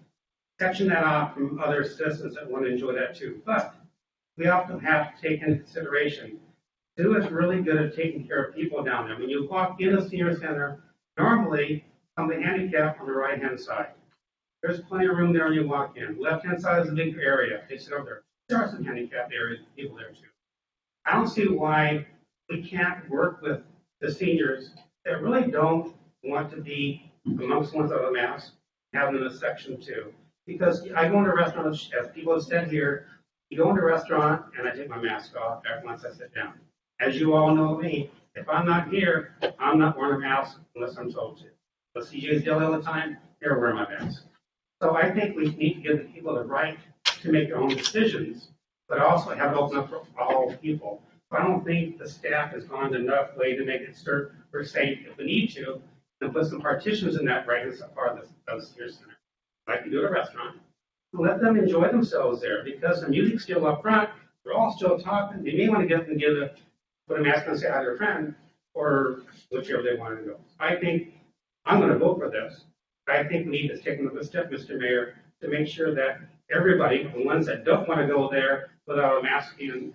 section that off from other citizens that want to enjoy that too. But we also have to take into consideration, Sue is really good at taking care of people down there. When you walk in a senior center, normally on the handicap on the right-hand side, there's plenty of room there when you walk in. Left-hand side is a big area. They sit over there. There are some handicapped areas, people there too. I don't see why we can't work with the seniors that really don't want to be amongst ones that have a mask, have them in a section too. Because I go into restaurants, as people have said here, you go into a restaurant and I take my mask off after once I sit down. As you all know me, if I'm not here, I'm not wearing a mask unless I'm told to. But CJ's yelling all the time, they're wearing my mask. So I think we need to give the people the right to make their own decisions, but also have it open up for all people. I don't think the staff has gone enough way to make it certain we're safe if we need to, and put some partitions in that right part of the senior center. Like you do at a restaurant. Let them enjoy themselves there because the music's still up front. They're all still talking. They may want to get them to put a mask on and say hi to their friend or whichever they want to go. I think I'm going to vote for this. I think we need to take another step, Mr. Mayor, to make sure that everybody, the ones that don't want to go there without a mask in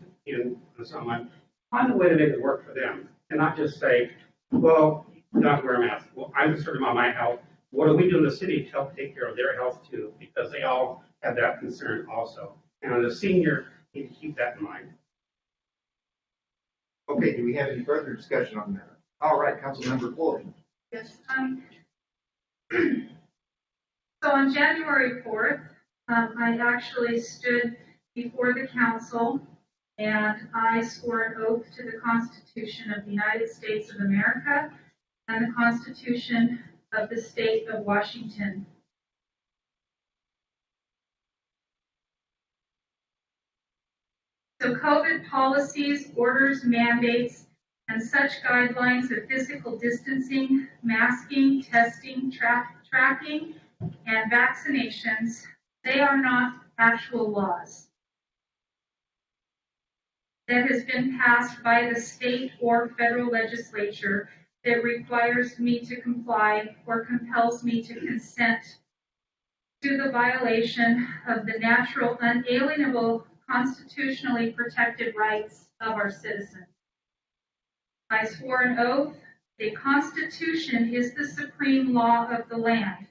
someone, find a way to make it work for them and not just say, well, you don't have to wear a mask. Well, I'm concerned about my health. What do we do in the city to help take care of their health too? Because they all have that concern also. And as a senior, you need to keep that in mind. Okay, do we have any further discussion on that? All right, Councilmember Floyd. Yes. So on January 4th, I actually stood before the council and I swore an oath to the Constitution of the United States of America and the Constitution of the State of Washington. So COVID policies, orders, mandates, and such guidelines of physical distancing, masking, testing, tracking, and vaccinations, they are not actual laws that has been passed by the state or federal legislature that requires me to comply or compels me to consent to the violation of the natural, unalienable, constitutionally protected rights of our citizens. I swore an oath, the Constitution is the supreme law of the land.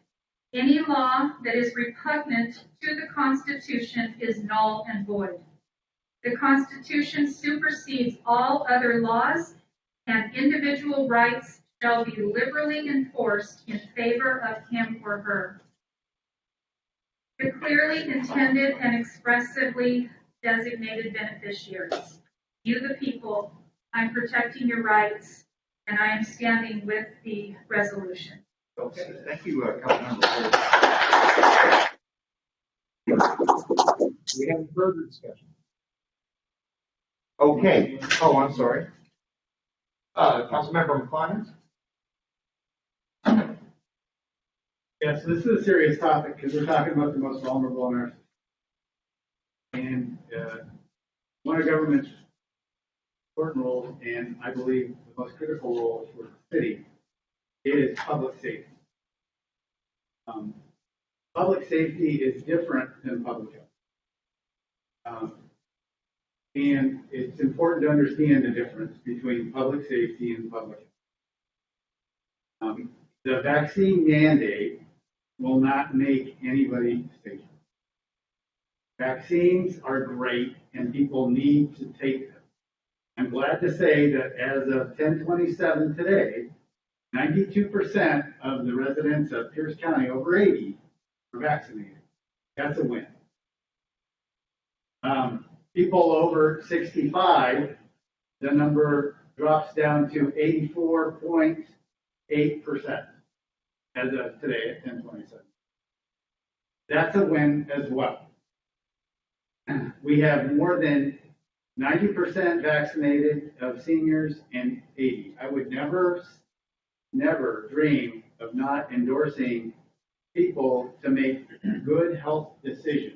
Any law that is repugnant to the Constitution is null and void. The Constitution supersedes all other laws, and individual rights shall be liberally enforced in favor of him or her. The clearly intended and expressively designated beneficiaries, you the people, I'm protecting your rights, and I am standing with the resolution. Okay, thank you, Councilmember. Do we have any further discussion? Okay. Oh, I'm sorry. Councilmember McClellan? Yes, this is a serious topic because we're talking about the most vulnerable in our society. And one of government's important roles, and I believe the most critical role for the city, is public safety. Public safety is different than public health. And it's important to understand the difference between public safety and public health. The vaccine mandate will not make anybody safer. Vaccines are great and people need to take them. I'm glad to say that as of 10/27 today, 92% of the residents of Pierce County over 80 are vaccinated. That's a win. People over 65, the number drops down to 84.8% as of today at 10/27. That's a win as well. We have more than 90% vaccinated of seniors and 80. I would never dream of not endorsing people to make good health decisions.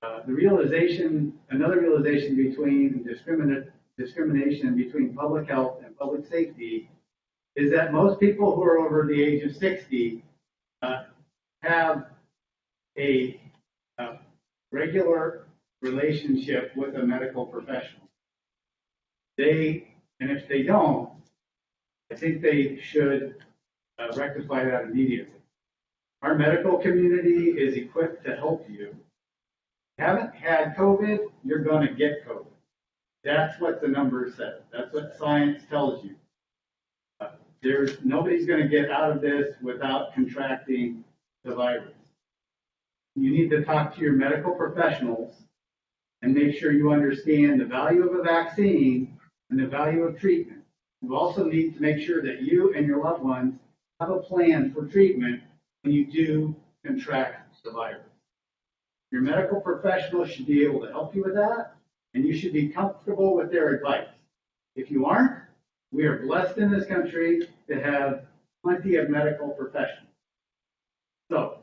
Another realization between discrimination between public health and public safety is that most people who are over the age of 60 have a regular relationship with a medical professional. And if they don't, I think they should rectify that immediately. Our medical community is equipped to help you. If you haven't had COVID, you're going to get COVID. That's what the numbers say. That's what science tells you. Nobody's going to get out of this without contracting the virus. You need to talk to your medical professionals and make sure you understand the value of a vaccine and the value of treatment. You also need to make sure that you and your loved ones have a plan for treatment when you do contract the virus. Your medical professional should be able to help you with that, and you should be comfortable with their advice. If you aren't, we are blessed in this country to have plenty of medical professionals. So,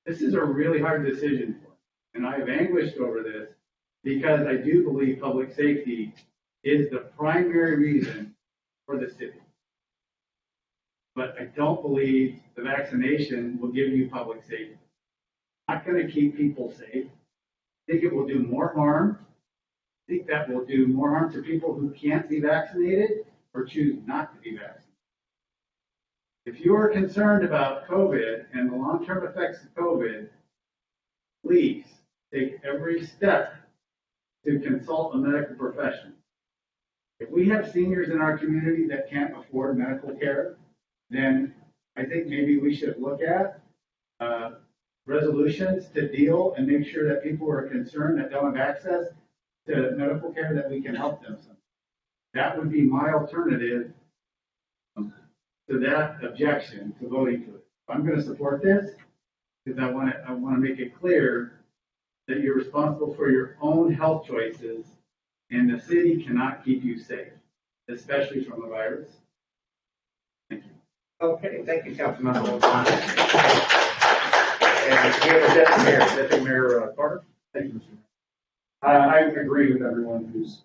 this is a really hard decision for me, and I have anguished over this because I do believe public safety is the primary reason for the city. But I don't believe the vaccination will give you public safety. It's not going to keep people safe. I think it will do more harm. I think that will do more harm to people who can't be vaccinated or choose not to be vaccinated. If you are concerned about COVID and the long-term effects of COVID, please take every step to consult a medical professional. If we have seniors in our community that can't afford medical care, then I think maybe we should look at resolutions to deal and make sure that people who are concerned that don't have access to medical care, that we can help them. That would be my alternative to that objection to voting to it. I'm going to support this because I want to make it clear that you're responsible for your own health choices, and the city cannot keep you safe, especially from the virus. Thank you. Okay, thank you, Councilmember O'Connor. And we have a Deputy Mayor Carter. Thank you, Mr. Mayor. I agree with everyone who's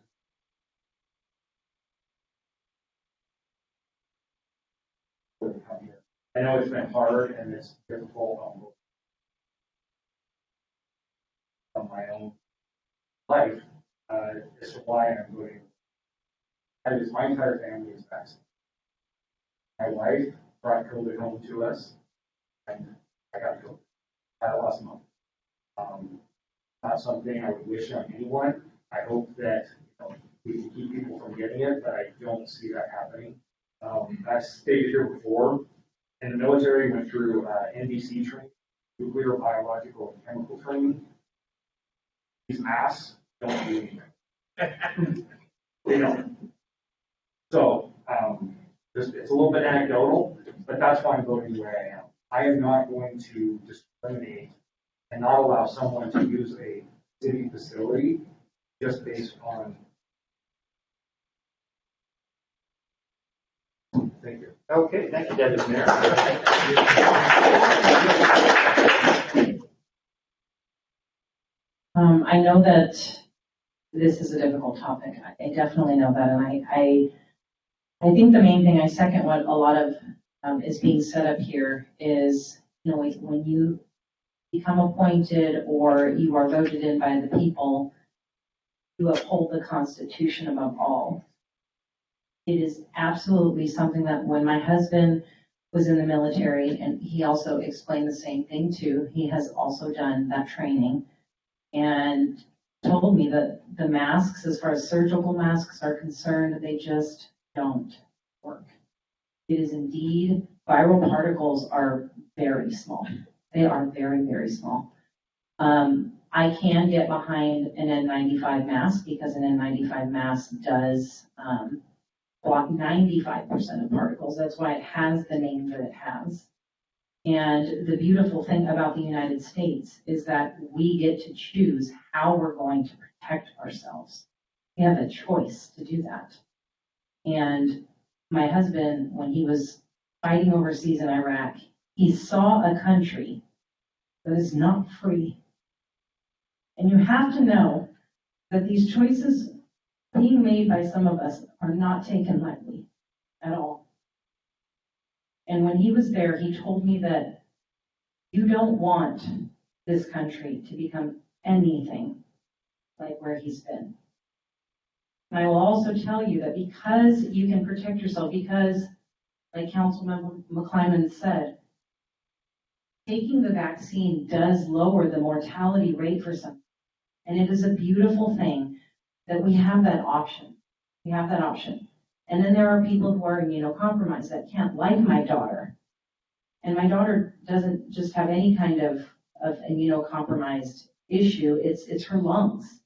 I know it's been hard and it's difficult on my own life, as to why I'm going. My entire family is vaccinated. My wife brought COVID home to us, and I got COVID. I had it last month. Not something I would wish on anyone. I hope that we can keep people from getting it, but I don't see that happening. I've stated here before, in the military, went through NBC training, nuclear, biological, and chemical training. These masks don't do anything. They don't. So it's a little bit anecdotal, but that's why I'm voting the way I am. I am not going to discriminate and not allow someone to use a city facility just based on. Thank you. Okay, thank you, Deputy Mayor. I know that this is a difficult topic. I definitely know that, and I think the main thing, I second what a lot of is being set up here is, when you become appointed or you are voted in by the people, you uphold the Constitution above all. It is absolutely something that when my husband was in the military, and he also explained the same thing too, he has also done that training and told me that the masks, as far as surgical masks are concerned, they just don't work. It is indeed, viral particles are very small. They are very, very small. I can get behind an N95 mask because an N95 mask does block 95% of particles. That's why it has the name that it has. And the beautiful thing about the United States is that we get to choose how we're going to protect ourselves. We have a choice to do that. And my husband, when he was fighting overseas in Iraq, he saw a country that is not free. And you have to know that these choices being made by some of us are not taken lightly at all. And when he was there, he told me that you don't want this country to become anything like where he's been. And I will also tell you that because you can protect yourself, because, like Councilman McClyman said, taking the vaccine does lower the mortality rate for some. And it is a beautiful thing that we have that option. We have that option. And then there are people who are immunocompromised that can't, like my daughter. And my daughter doesn't just have any kind of immunocompromised issue, it's her lungs.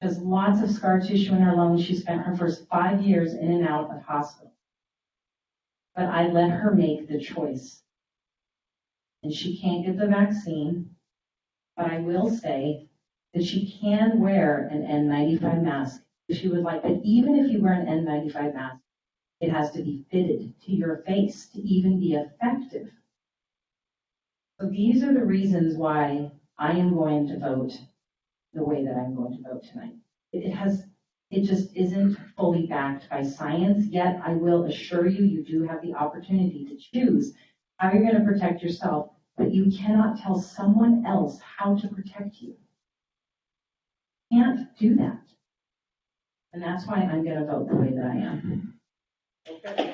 She has lots of scar tissue in her lungs. She spent her first 5 years in and out of hospital. But I let her make the choice. And she can't get the vaccine, but I will say that she can wear an N95 mask if she would like. But even if you wear an N95 mask, it has to be fitted to your face to even be effective. So these are the reasons why I am going to vote the way that I'm going to vote tonight. It just isn't fully backed by science, yet I will assure you, you do have the opportunity to choose how you're going to protect yourself, but you cannot tell someone else how to protect you. You can't do that. And that's why I'm going to vote the way that I am. Okay.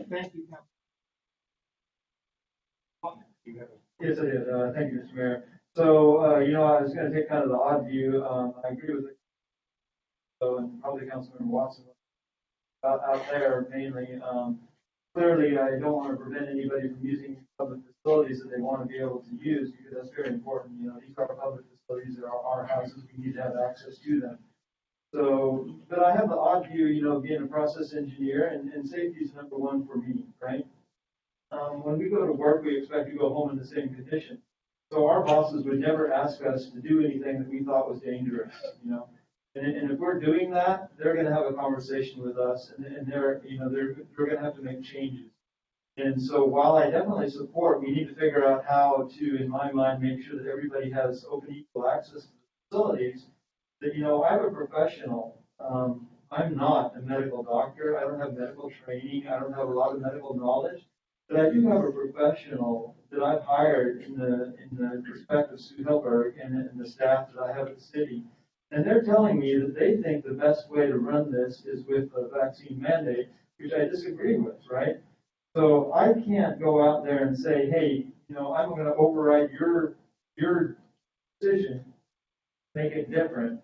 Thank you, Yes, I did. Thank you, Mr. Mayor. So, I was going to take kind of the odd view. I agree with and probably Councilmember Watson out there mainly. Clearly, I don't want to prevent anybody from using public facilities that they want to be able to use because that's very important. These are public facilities, they are our houses. We need to have access to them. So, but I have the odd view, being a process engineer, and safety is number one for me, right? When we go to work, we expect to go home in the same condition. So our bosses would never ask us to do anything that we thought was dangerous, And if we're doing that, they're going to have a conversation with us, and they're going to have to make changes. And so while I definitely support, we need to figure out how to, in my mind, make sure that everybody has open, equal access to the facilities. That I'm a professional. I'm not a medical doctor. I don't have medical medical training, I don't have a lot of medical knowledge, but I do have a professional that I've hired in the respect of Sue Hilberg and the staff that I have at the city. And they're telling me that they think the best way to run this is with a vaccine mandate, which I disagree with, right? So I can't go out there and say, hey, I'm going to override your decision, make it different,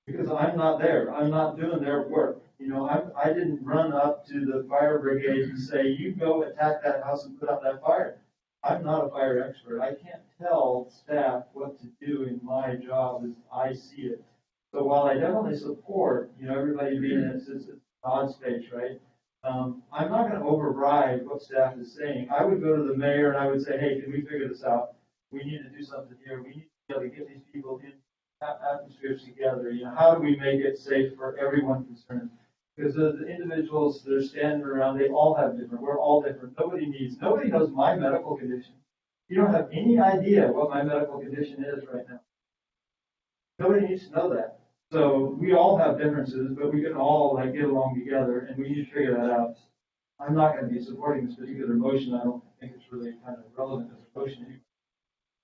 because I'm not there. I'm not doing their work. I didn't run up to the fire brigade and say, you go attack that house and put out that fire. I'm not a fire expert. I can't tell staff what to do in my job as I see it. So while I definitely support, everybody being in it's an odd space, right? I'm not going to override what staff is saying. I would go to the mayor and I would say, hey, can we figure this out? We need to do something here. We need to be able to get these people in atmospheres together. How do we make it safe for everyone concerned? Because the individuals that are standing around, they all have different. We're all different. Nobody knows my medical condition. You don't have any idea what my medical condition is right now. Nobody needs to know that. So we all have differences, but we can all get along together, and we need to figure that out. I'm not going to be supporting this particular motion. I don't think it's really kind of relevant as a motion anyway.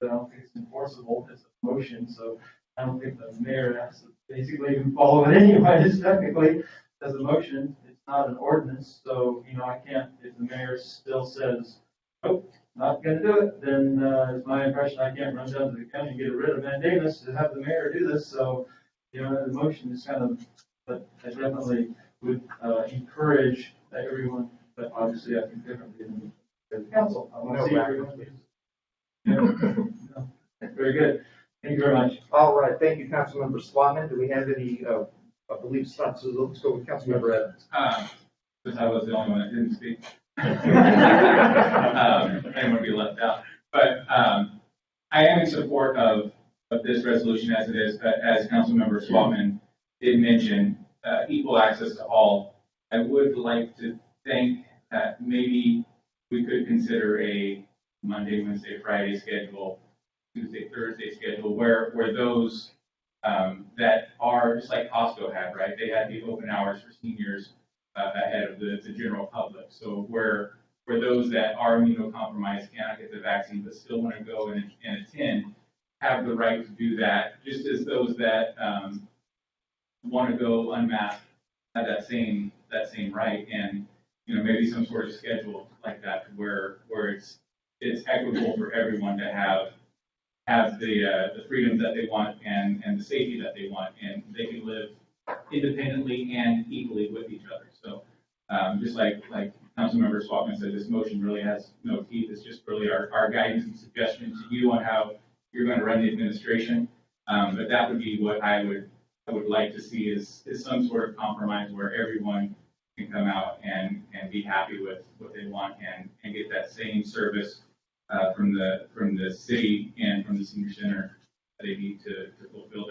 I don't think it's enforceable as a motion, so I don't think the mayor has to basically even follow it anyway. It's technically as a motion. It's not an ordinance, so I can't. If the mayor still says, "Nope, not going to do it," then it's my impression I can't run down to the county and get rid of mandamus to have the mayor do this. So the motion is kind of, but I definitely would encourage that everyone. But obviously, I think differently than the council. I want to see everyone. No. Very good. Thank you very much. All right, thank you, Councilmember Swatman. Do we have any, I believe, so let's go with Councilmember Evans. Since I was the only one that didn't speak, I didn't want to be left out. But I am in support of this resolution as it is, but as Councilmember Swatman did mention, equal access to all. I would like to think that maybe we could consider a Monday, Wednesday, Friday schedule, Tuesday, Thursday schedule, where those that are just like Costco had, right? They had the open hours for seniors ahead of the general public. So where those that are immunocompromised cannot get the vaccine but still want to go and attend have the right to do that, just as those that want to go unmasked have that same right, and maybe some sort of schedule like that where it's equitable for everyone to have the freedoms that they want and the safety that they want, and they can live independently and equally with each other. So just like Councilmember Swatman said, this motion really has no teeth. It's just really our guidance and suggestion to you on how you're going to run the administration. But that would be what I would like to see is some sort of compromise where everyone can come out and be happy with what they want and get that same service from the city and from the senior center that they need to fulfill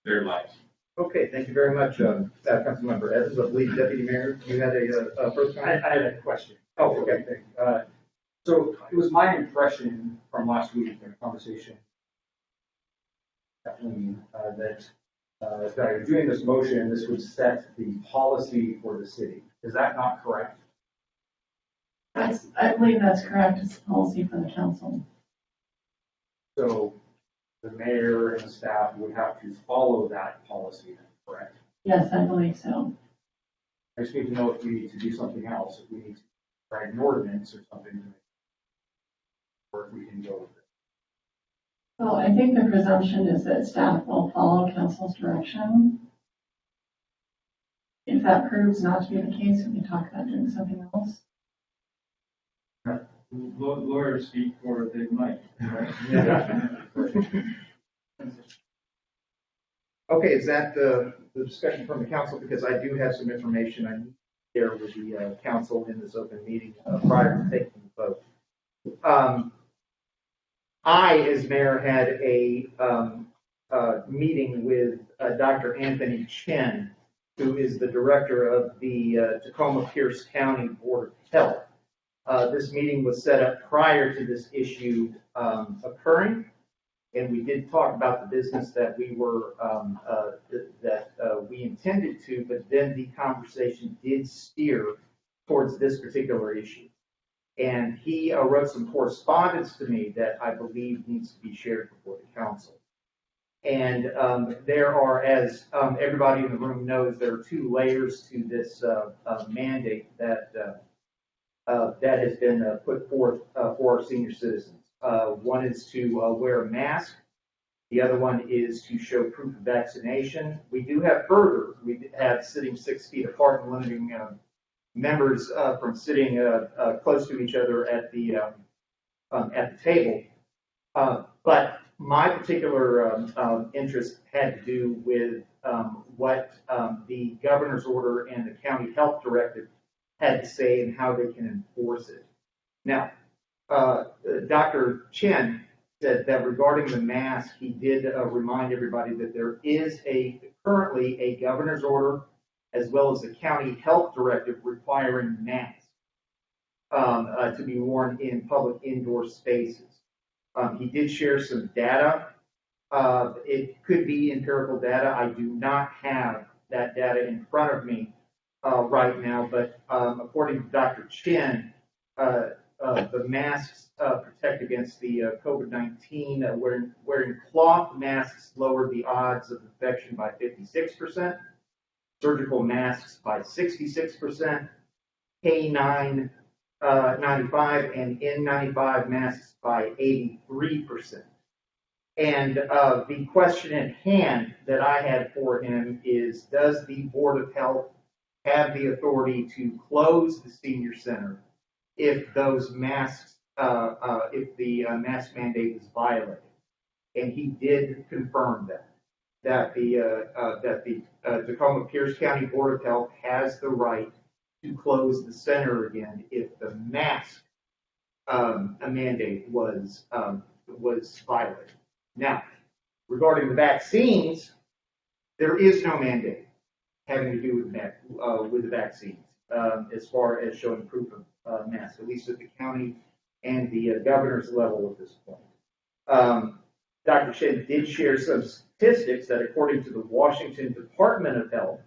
their lives. Okay, thank you very much, Councilmember Evans. I believe Deputy Mayor, you had a first comment? I had a question. Oh, okay. So it was my impression from last week in a conversation that you're doing this motion, this would set the policy for the city. Is that not correct? I believe that's correct. It's policy for the council. So the mayor and the staff would have to follow that policy, correct? Yes, I believe so. I just need to know if we need to do something else, if we need to write an ordinance or something, or if we can go with it. Well, I think the presumption is that staff will follow council's direction. If that proves not to be the case, we can talk about doing something else. Lawyers speak for they might. Okay, is that the discussion from the council? Because I do have some information I need to share with the council in this open meeting prior to taking the vote. I, as mayor, had a meeting with Dr. Anthony Chen, who is the director of the Tacoma Pierce County Board of Health. This meeting was set up prior to this issue occurring, and we did talk about the business that we were we intended to, but then the conversation did steer towards this particular issue. And he wrote some correspondence to me that I believe needs to be shared before the council. And there are, as everybody in the room knows, there are 2 layers to this mandate that has been put forth for our senior citizens. One is to wear a mask. The other one is to show proof of vaccination. We do have further. We have sitting 6 feet apart and limiting members from sitting close to each other at the table. But my particular interest had to do with what the governor's order and the county health directive had to say and how they can enforce it. Now, Dr. Chen said that regarding the mask, he did remind everybody that there is currently a governor's order as well as a county health directive requiring masks to be worn in public indoor spaces. He did share some data. It could be empirical data. I do not have that data in front of me right now, but according to Dr. Chen, the masks protect against the COVID-19. Wearing cloth masks lowered the odds of infection by 56%, surgical masks by 66%, K95 and N95 masks by 83%. And the question at hand that I had for him is, does the Board of Health have the authority to close the senior center if those masks, if the mask mandate is violated? And he did confirm that the Tacoma Pierce County Board of Health has the right to close the center again if the mask mandate was violated. Now, regarding the vaccines, there is no mandate having to do with the vaccines as far as showing proof of mask, at least at the county and the governor's level at this point. Dr. Chen did share some statistics that, according to the Washington Department of Health,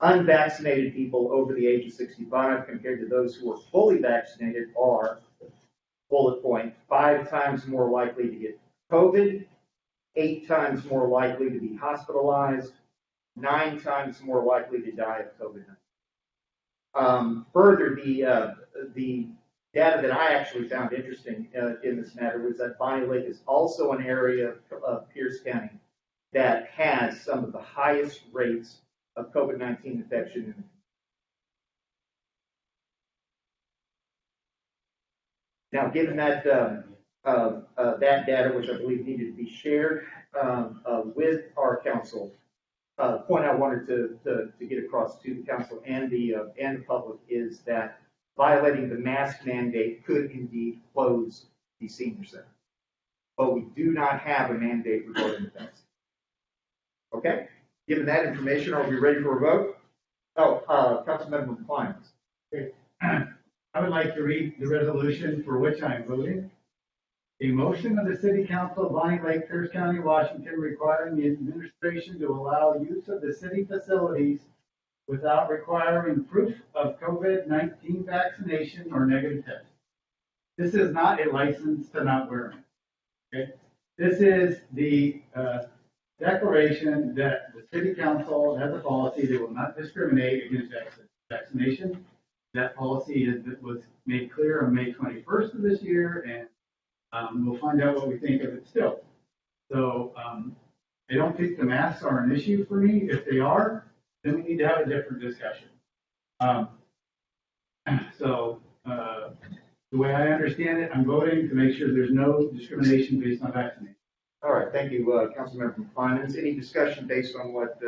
unvaccinated people over the age of 65 compared to those who are fully vaccinated are, bullet point, 5 times more likely to get COVID, 8 times more likely to be hospitalized, 9 times more likely to die of COVID-19. Further, the data that I actually found interesting in this matter was that Bonney Lake is also an area of Pierce County that has some of the highest rates of COVID-19 infection. Now, given that that data, which I believe needed to be shared with our council, the point I wanted to get across to the council and the public is that violating the mask mandate could indeed close the senior center, but we do not have a mandate regarding the vaccine. Okay. Given that information, are we ready for a vote? Oh, Councilmember Kleins. I would like to read the resolution for which I am voting. A motion of the City Council of Bonney Lake, Pierce County, Washington, requiring the administration to allow use of the city facilities without requiring proof of COVID-19 vaccination or negative test. This is not a license to not wear it. Okay? This is the declaration that the City Council has a policy that will not discriminate against vaccination. That policy was made clear on May 21st of this year, and we'll find out what we think of it still. So I don't think the masks are an issue for me. If they are, then we need to have a different discussion. The way I understand it, I'm voting to make sure there's no discrimination based on vaccination. All right, thank you, Councilmember Kleins. Any discussion based on what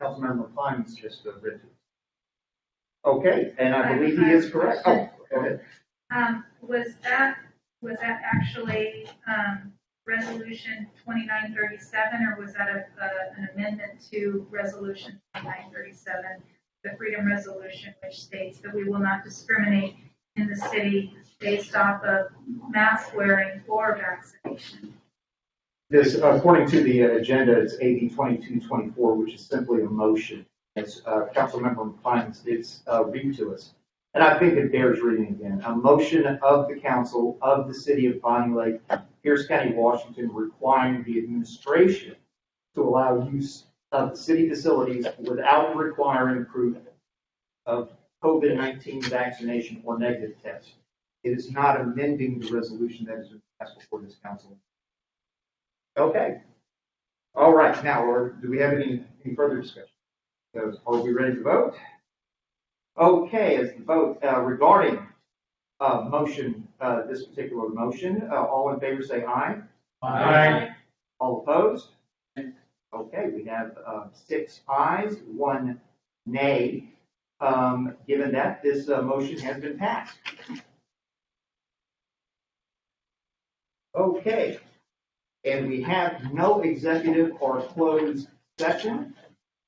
Councilmember Kleins just read? Okay, and I believe he is correct. Oh, go ahead. Was that actually resolution 2937, or was that an amendment to resolution 2937, the Freedom Resolution, which states that we will not discriminate in the city based off of mask wearing or vaccination? This, according to the agenda, it's AB 2224, which is simply a motion. As Councilmember Kleins did read to us. And I think it bears reading again. A motion of the council of the city of Bonney Lake, Pierce County, Washington, requiring the administration to allow use of the city facilities without requiring proof of COVID-19 vaccination or negative test. It is not amending the resolution that has been passed before this council. Okay. All right. Now, do we have any further discussion? Are we ready to vote? Okay, as the vote regarding motion, this particular motion, all in favor say aye. Aye. All opposed? Okay, we have 6 ayes, 1 nay. Given that, this motion has been passed. Okay, and we have no executive or closed session,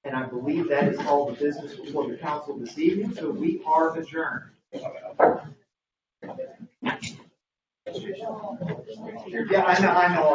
and I believe that is all the business before the council this evening, so we are adjourned. Yeah, I know.